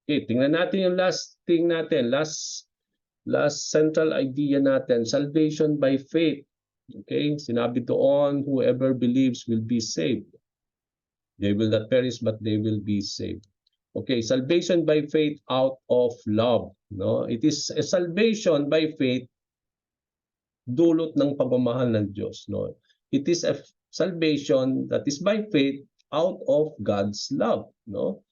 Okay, tingnan natin yung last thing natin, last central idea natin, salvation by faith. Okay, sinabi doon, whoever believes will be saved. They will not perish, but they will be saved. Okay, salvation by faith out of love. No, it is a salvation by faith, dulot ng pagmamahal ng Diyos. No, it is a salvation that is by faith out of God's love. No.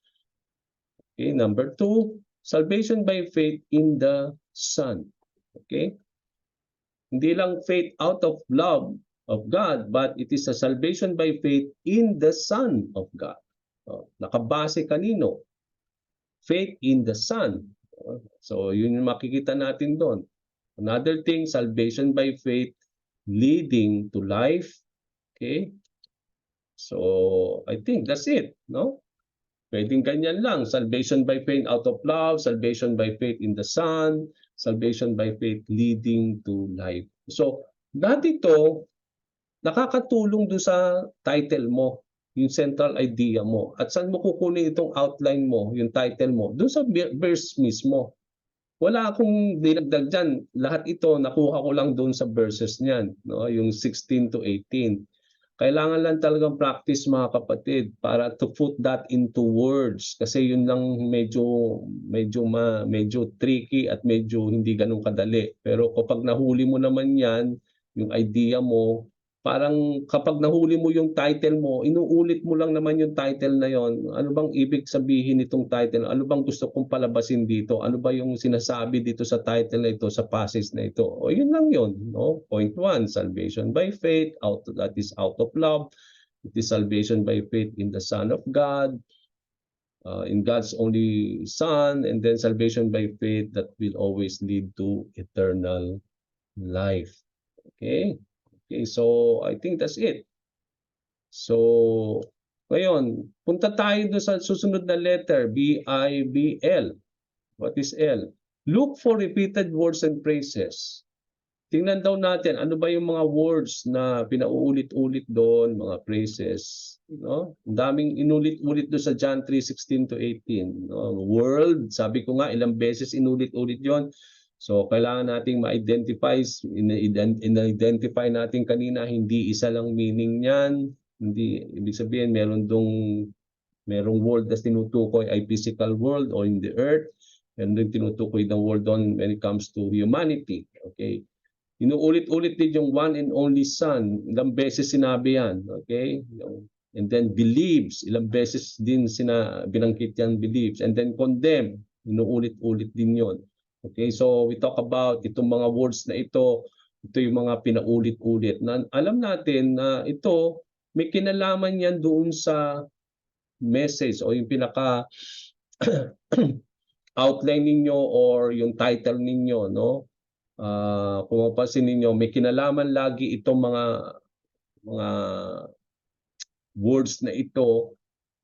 Okay, number 2, salvation by faith in the Son. Okay, hindi lang faith out of love of God, but it is a salvation by faith in the Son of God. Nakabase kanino? Faith in the Son. So yun yung makikita natin doon. Another thing, salvation by faith leading to life. Okay? So I think that's it, no? Pwedeng ganyan lang. Salvation by faith out of love, salvation by faith in the Son, salvation by faith leading to life. So dati ito, nakakatulong doon sa title mo, yung central idea mo. At saan mo kukunin itong outline mo, yung title mo? Doon sa verse mismo. Wala akong dinagdag dyan. Lahat ito, nakuha ko lang doon sa verses niyan, no? Yung 16 to 18. Kailangan lang talagang practice, mga kapatid, para to put that into words. Kasi yun lang medyo tricky at medyo hindi ganun kadali. Pero kapag nahuli mo naman yan, yung idea mo, parang kapag nahuli mo yung title mo, inuulit mo lang naman yung title na yon. Ano bang ibig sabihin nitong title? Ano bang gusto kong palabasin dito? Ano ba yung sinasabi dito sa title na ito, sa passage na ito? O yun lang yun. No? Point 1, salvation by faith, that is out of love. It is salvation by faith in the Son of God, in God's only Son, and then salvation by faith that will always lead to eternal life. Okay? Okay, so I think that's it. So, ngayon, punta tayo doon sa susunod na letter, B-I-B-L. What is L? Look for repeated words and phrases. Tingnan daw natin, ano ba yung mga words na pinauulit-ulit doon, mga phrases. No? Ang daming inulit-ulit doon sa John 3:16 to 18. No? World, sabi ko nga, ilang beses inulit-ulit yon. So, kailangan nating ma-identify, in-identify natin kanina, hindi isa lang meaning niyan. Hindi, ibig sabihin, merong world na tinutukoy ay physical world or in the earth. Meron din tinutukoy ng world on when it comes to humanity. Okay. Inuulit-ulit din yung one and only Son. Ilang beses sinabi yan. Okay? And then believes. Ilang beses din binangkit yan, believes. And then condemn. Inuulit-ulit din yon. Okay? So we talk about itong mga words na ito. Ito yung mga pinaulit-ulit. Na alam natin na ito, may kinalaman yan doon sa message o yung pinaka outline ninyo or yung title ninyo, no? Kung mapapansin ninyo, may kinalaman lagi itong mga words na ito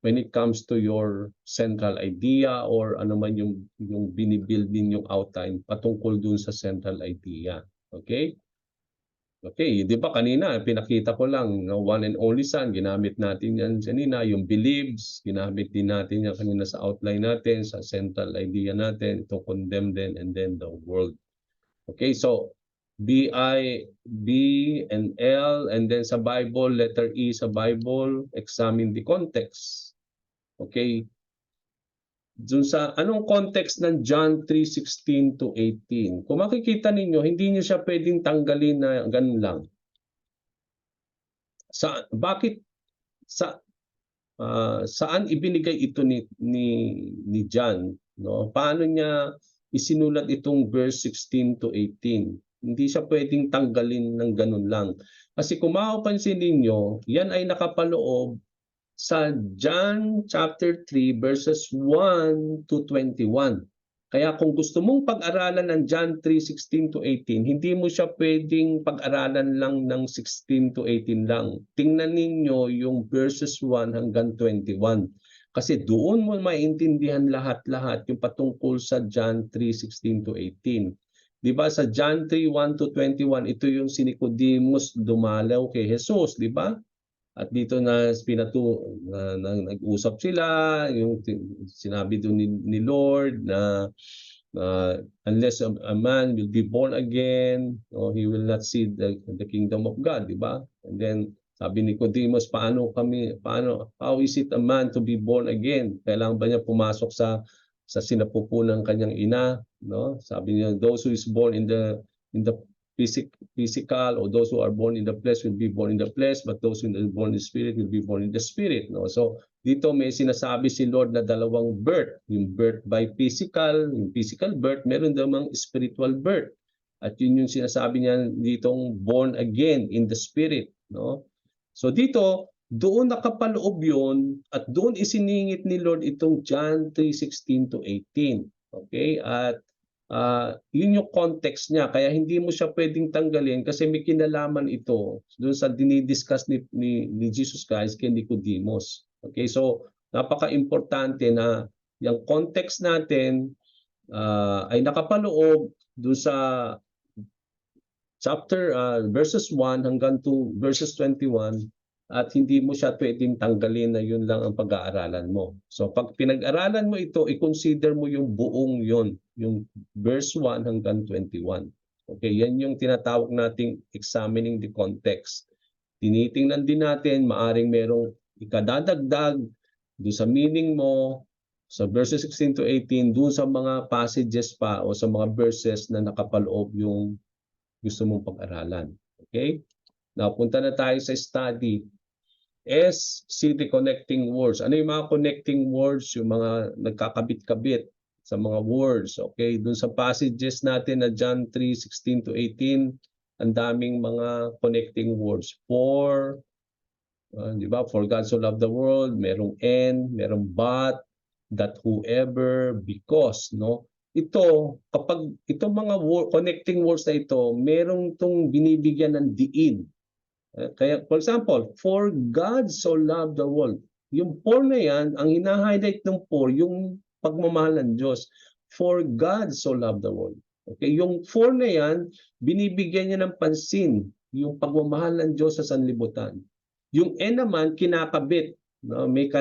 when it comes to your central idea or ano man yung binibuild ninyong outline patungkol dun sa central idea. Okay? Okay, di ba kanina pinakita ko lang, no, one and only Son, ginamit natin yan kanina, yung believes, ginamit din natin yan kanina sa outline natin, sa central idea natin, to condemn them, and then the world. Okay, so B-I, B, and L, and then sa Bible, letter E sa Bible, examine the context. Okay, dun sa anong context ng John 3:16 to 18. Kung makikita ninyo, hindi niyo siya pwedeng tanggalin na ganun lang. Saan ibinigay ito ni John, no? Paano niya isinulat itong verse 16 to 18? Hindi siya pwedeng tanggalin ng ganun lang. Kasi kung mapapansin ninyo, yan ay nakapaloob sa John chapter 3 verses 1 to 21. Kaya kung gusto mong pag-aralan ng John 3:16 to 18, hindi mo siya pwedeng pag-aralan lang ng 16 to 18 lang. Tingnan ninyo yung verses 1 hanggang 21. Kasi doon mo maintindihan lahat-lahat yung patungkol sa John 3:16 to 18. Di ba sa John 3:1 to 21, ito yung si Nicodemus dumalaw kay Jesus, di ba? At dito nag-usap sila, yung sinabi doon ni Lord na unless a man will be born again, he will not see the kingdom of God, di ba? And then sabi ni Nicodemus, how is it a man to be born again? Kailangan ba niya pumasok sa sinapupunan ng kanyang ina, no? Sabi niya, those who is born in the physical, or those who are born in the flesh will be born in the flesh, but those who are born in the spirit will be born in the spirit, no? So dito may sinasabi si Lord na dalawang birth, yung birth by physical, yung physical birth, meron namang spiritual birth. At yun yung sinasabi niya ditong born again in the spirit, no? So dito, doon nakapaloob yun at doon isiningit ni Lord itong John 3:16 to 18. Okay? At yun yung context niya, kaya hindi mo siya pwedeng tanggalin kasi may kinalaman ito doon sa dinidiscuss ni Jesus Christ kay Nicodemus. Okay, so napaka-importante na yung context natin ay nakapaloob doon sa chapter verses 1 hanggang to verses 21 at hindi mo siya pwedeng tanggalin na yun lang ang pag-aaralan mo. So pag pinag-aralan mo ito, i-consider mo yung buong yun, yung verse 1 hanggang 21. Okay, yan yung tinatawag nating examining the context. Tinitingnan din natin, maaring merong ikadadagdag doon sa meaning mo, sa verses 16 to 18, doon sa mga passages pa o sa mga verses na nakapaloob yung gusto mong pag-aralan. Okay? Now, punta na tayo sa study. S, see the connecting words. Ano yung mga connecting words? Yung mga nagkakabit-kabit sa mga words. Okay? Doon sa passages natin na John 3:16 to 18, ang daming mga connecting words. For, di ba? For God so loved the world, merong and, merong but, that whoever, because, no? Ito, kapag itong mga connecting words na ito, merong itong binibigyan ng diin. Kaya, for example, for God so loved the world. Yung for na yan, ang hina-highlight ng for, yung pagmamahal ng Diyos. For God so loved the world. Okay, yung for na yan, binibigyan niya ng pansin, yung pagmamahal ng Diyos sa sanlibutan. Yung and naman, kinakabit. No? May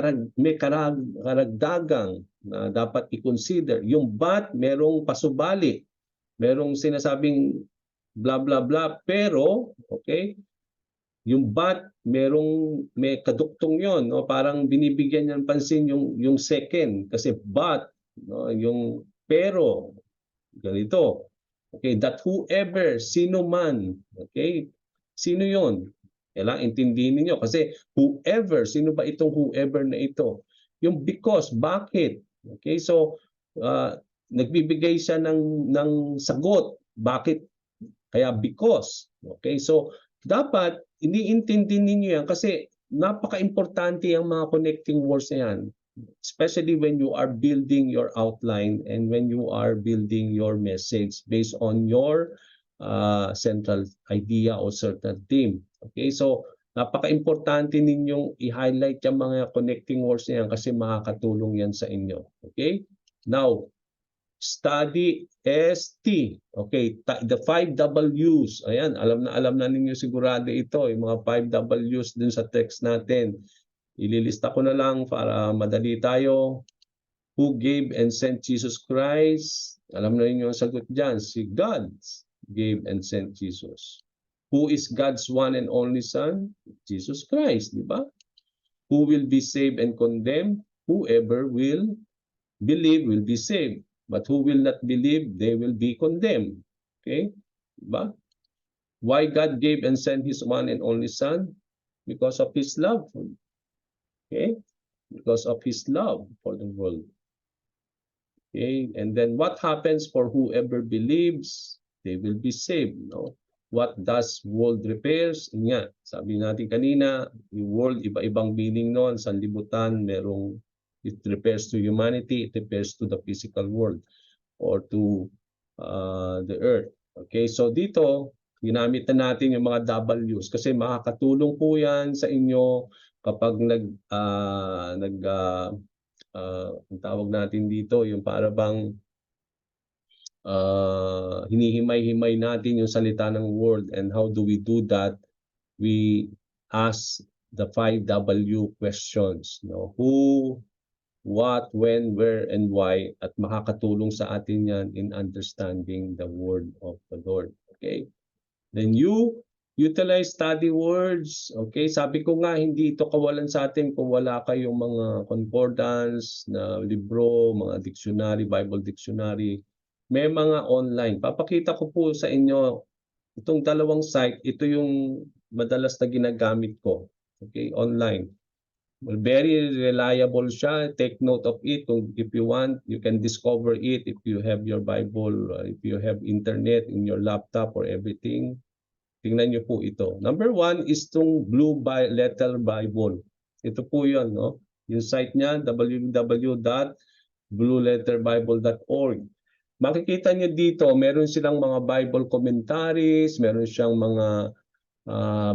karagdagang na dapat i-consider. Yung but, merong pasubali. Merong sinasabing blah, blah, blah. Pero, okay, yung but, may kaduktong yon, no? Parang binibigyan niya ng pansin yung second kasi but, no? Yung pero ganito. Okay, that whoever, sino man, okay? Sino 'yon? Kailangan intindihin niyo kasi whoever, sino ba itong whoever na ito? Yung because, bakit? Okay, so nagbibigay siya ng sagot. Bakit? Kaya because. Okay, so dapat iniintindi ninyo yan kasi napaka-importante ang mga connecting words na yan. Especially when you are building your outline and when you are building your message based on your central idea or certain theme. Okay, so napaka-importante ninyong i-highlight yung mga connecting words na yan kasi makakatulong yan sa inyo. Okay, now study ST. Okay, the 5 W's. Ayan, alam na ninyo sigurado ito, yung mga 5 W's dun sa text natin. Ililista ko na lang para madali tayo. Who gave and sent Jesus Christ? Alam na ninyo ang sagot dyan. Si God gave and sent Jesus. Who is God's one and only Son? Jesus Christ, di ba? Who will be saved and condemned? Whoever will believe will be saved. But who will not believe, they will be condemned. Okay? Diba? Why God gave and sent His one and only Son? Because of His love. Okay? Because of His love for the world. Okay? And then what happens for whoever believes, they will be saved. No? What does world repairs? Nga, sabi natin kanina, yung world, iba-ibang meaning noon. Sanlibutan, merong it refers to humanity, it refers to the physical world or to the earth. Okay, so dito, ginamit na natin yung mga W's kasi makakatulong po yan sa inyo kapag ang tawag natin dito, yung para bang hinihimay-himay natin yung salita ng word. And how do we do that? We ask the 5 W questions. No? Who, what, when, where, and why, at makakatulong sa atin yan in understanding the word of the Lord. Okay? Then you utilize study words. Okay? Sabi ko nga, hindi ito kawalan sa atin kung wala kayong mga concordance na libro, mga dictionary, Bible dictionary. May mga online. Papakita ko po sa inyo itong dalawang site. Ito yung madalas na ginagamit ko. Okay? Online. Well, very reliable siya. Take note of it. If you want, you can discover it if you have your Bible, if you have internet in your laptop or everything. Tingnan niyo po ito. Number 1 is itong Blue Letter Bible. Ito po yun, no? Yung site niya, www.blueletterbible.org. Makikita niyo dito, meron silang mga Bible commentaries, meron siyang mga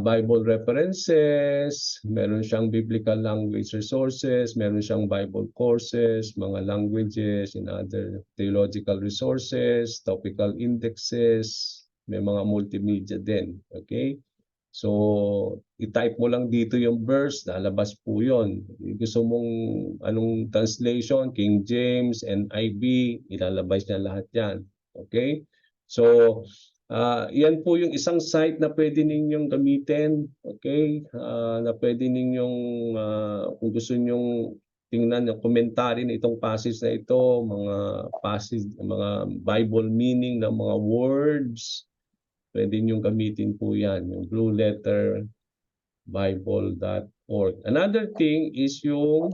Bible references, meron siyang biblical language resources, meron siyang Bible courses, mga languages and other theological resources, topical indexes, may mga multimedia din. Okay? So, i-type mo lang dito yung verse, lalabas po yun. Gusto mong anong translation, King James, NIV, ilalabas niya lahat yan. Okay? So, yan po yung isang site na pwede ninyong gamitin, okay? Na pwede ninyong, kung gusto ninyong tingnan yung commentary na itong passage na ito, mga passage, mga Bible meaning ng mga words, pwede ninyong gamitin po yan, yung blueletterbible.org. Another thing is yung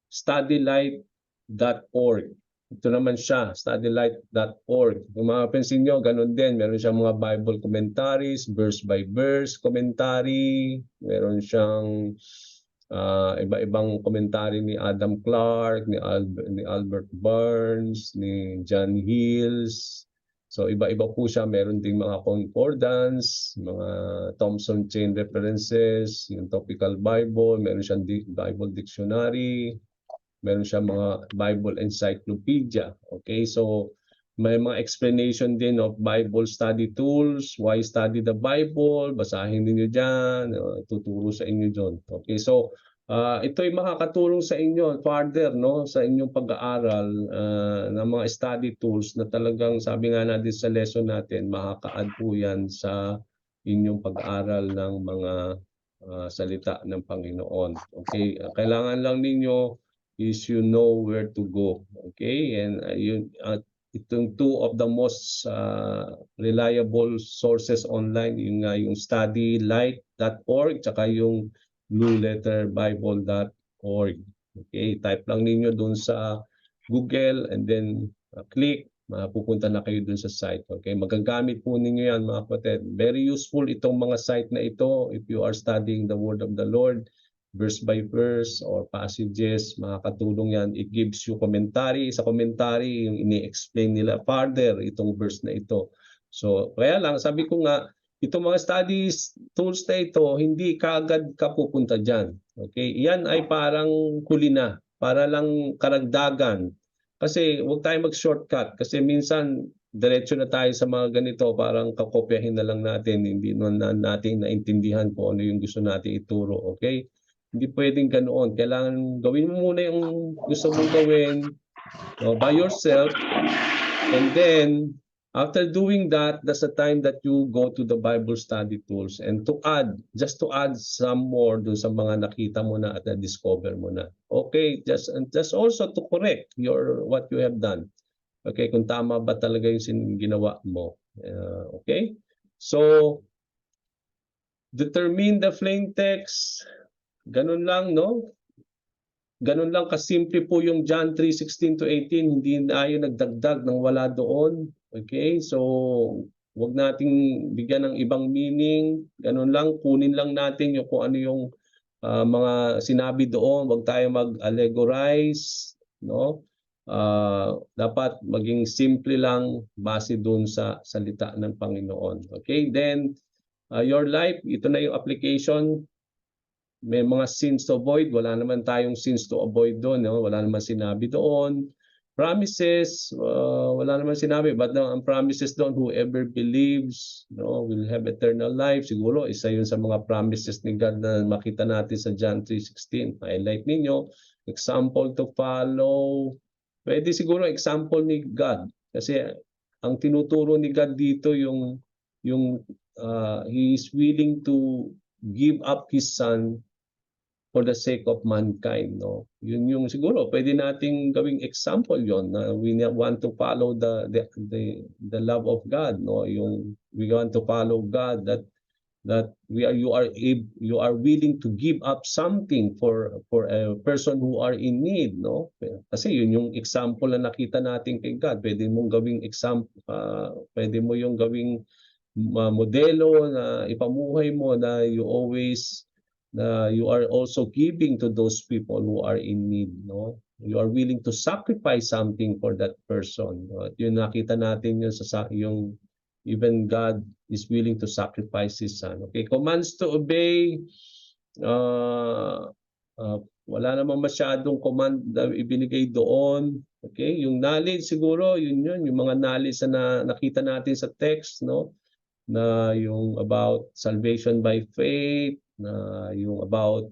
studylight.org. Ito naman siya, studylight.org. Kung mapapansin nyo, ganun din. Meron siyang mga Bible commentaries, verse by verse commentary. Meron siyang iba-ibang commentary ni Adam Clark, ni Albert Barnes, ni John Hills. So iba-iba po siya. Meron ding mga concordance, mga Thompson Chain References, yung Topical Bible, meron siyang Bible Dictionary, meron siyang mga Bible Encyclopedia. Okay, so may mga explanation din of Bible study tools, why study the Bible, basahin niyo diyan, tuturo sa inyo doon. Okay, so ito ay makakatulong sa inyo further, no, sa inyong pag-aaral ng mga study tools na talagang sabi nga natin sa lesson natin, makaka-add po yan sa inyong pag-aaral ng mga salita ng Panginoon. Okay, kailangan lang ninyo is you know where to go. Okay, and itong two of the most reliable sources online, yung studylight.org tsaka yung blueletterbible.org. Okay, type lang ninyo doon sa Google and then click, mapupunta na kayo doon sa site. Okay, magagamit po ninyo yan mga kapatid. Very useful itong mga site na ito if you are studying the Word of the Lord, verse by verse or passages, makakatulong yan. It gives you commentary. Sa commentary, yung ini-explain nila further itong verse na ito. So, kaya lang, sabi ko nga, itong mga studies tools na ito, hindi kaagad ka pupunta dyan. Okay? Yan ay parang huli na, para lang karagdagan. Kasi huwag tayo mag-shortcut. Kasi minsan, diretso na tayo sa mga ganito, parang kakopyahin na lang natin. Hindi na natin naintindihan kung ano yung gusto natin ituro. Okay? Hindi pwedeng ganoon. Kailangan gawin mo muna yung gusto mong gawin by yourself. And then, after doing that, that's the time that you go to the Bible study tools and just to add some more dun sa mga nakita mo na at na-discover mo na. Okay, just also to correct what you have done. Okay, kung tama ba talaga yung ginawa mo. Okay, so determine the plain text. Ganun lang, no? Ganun lang kasimple po yung John 3:16 to 18. Hindi tayo nagdagdag ng wala doon. Okay? So, wag nating bigyan ng ibang meaning. Ganun lang, kunin lang natin yung kung ano yung mga sinabi doon. Wag tayo mag-allegorize, no? Dapat maging simple lang base doon sa salita ng Panginoon. Okay? Then, your life, ito na yung application. May mga sins to avoid, wala naman tayong sins to avoid doon, no? Wala naman sinabi doon. Promises, wala naman sinabi, but ang promises doon, whoever believes, no, will have eternal life. Siguro isa yun sa mga promises ni God na makita natin sa John 3:16. Highlight ninyo, example to follow. Pwede siguro example ni God kasi ang tinuturo ni God dito yung he is willing to give up his son for the sake of mankind, no? Yun yung siguro pwede nating gawing example yon na we want to follow the love of God, no? Yung we want to follow God that you are willing to give up something for a person who are in need, no? Kasi yun yung example na nakita natin kay God. Pwede mong gawing example, pwede mo yung gawing modelo na ipamuhay mo na you are also giving to those people who are in need, no? You are willing to sacrifice something for that person. No? At yun nakita natin yun yung even God is willing to sacrifice his son. Okay, commands to obey. Wala namang masyadong command na ibinigay doon. Okay, yung knowledge siguro, yun yung mga knowledge na nakita natin sa text, no? Na yung about salvation by faith, na yung about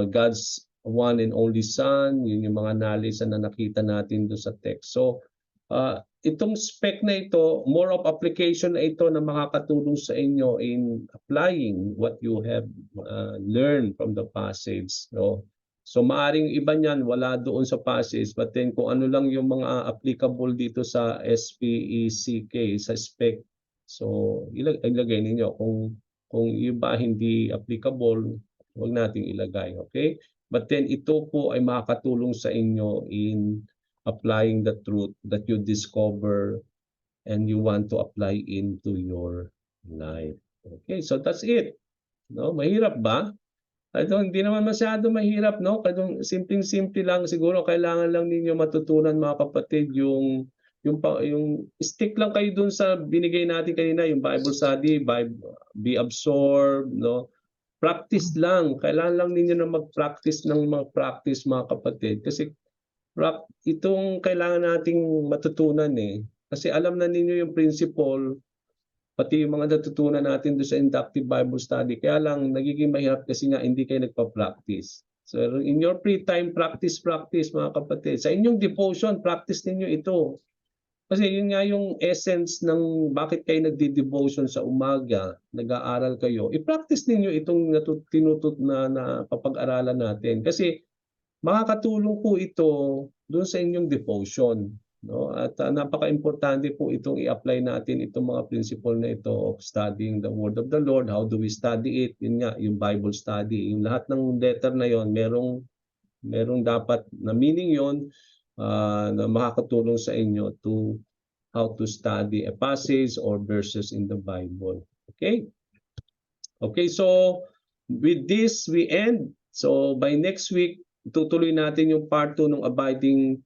God's one and only Son, yun yung mga knowledge na nakita natin doon sa text. So, itong spec na ito, more of application na ito na makakatulong sa inyo in applying what you have learned from the passage. No? So, maaring iba niyan, wala doon sa passage, but then kung ano lang yung mga applicable dito sa SPECK, sa spec, so ilagay ninyo kung iba hindi applicable, huwag nating ilagay, okay? But then ito po ay makakatulong sa inyo in applying the truth that you discover and you want to apply into your life. Okay, so that's it. No, mahirap ba? Hindi naman masyado mahirap, no? Simpleng-simple lang, siguro kailangan lang ninyo matutunan mga kapatid yung stick lang kayo dun sa binigay natin kanina, yung Bible study, be absorbed, no? Practice lang. Kailangan lang ninyo na mag-practice ng mag-practice mga kapatid. Kasi itong kailangan nating matutunan eh. Kasi alam na ninyo yung principle, pati yung mga natutunan natin doon sa inductive Bible study. Kaya lang nagiging mahirap kasi nga hindi kayo nagpa-practice. So in your free time, practice mga kapatid. Sa inyong devotion, practice ninyo ito. Kasi yun nga yung essence ng bakit kayo nagdi-devotion sa umaga, nag-aaral kayo. I-practice ninyo itong tinutut na papag-aralan natin. Kasi makakatulong po ito doon sa inyong devotion. no? At napaka-importante po itong i-apply natin itong mga principle na ito of studying the word of the Lord. How do we study it? Yun nga, yung Bible study. Yung lahat ng letter na yon, merong dapat na meaning yon, na makakatulong sa inyo to how to study a passage or verses in the Bible. Okay? Okay, so with this we end. So by next week, tutuloy natin yung part 2 ng abiding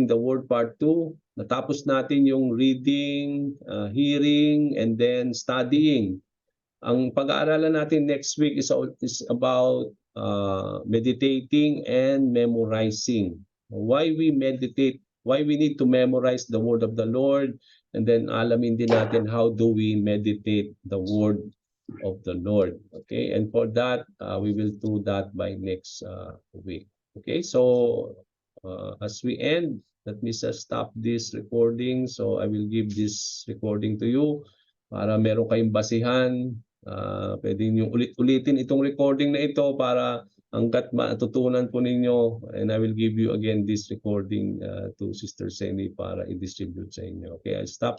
the word part 2. Natapos natin yung reading, hearing, and then studying. Ang pag-aaralan natin next week is about meditating and memorizing. Why we meditate, why we need to memorize the word of the Lord, and then alamin din natin how do we meditate the word of the Lord. Okay, and for that, we will do that by next week. Okay, so as we end, let me just stop this recording. So I will give this recording to you para meron kayong basihan. Pwede nyo ulit-ulitin itong recording na ito para hanggat matutunan po ninyo, and I will give you again this recording to Sister Seni para i-distribute sa inyo. Okay, I'll stop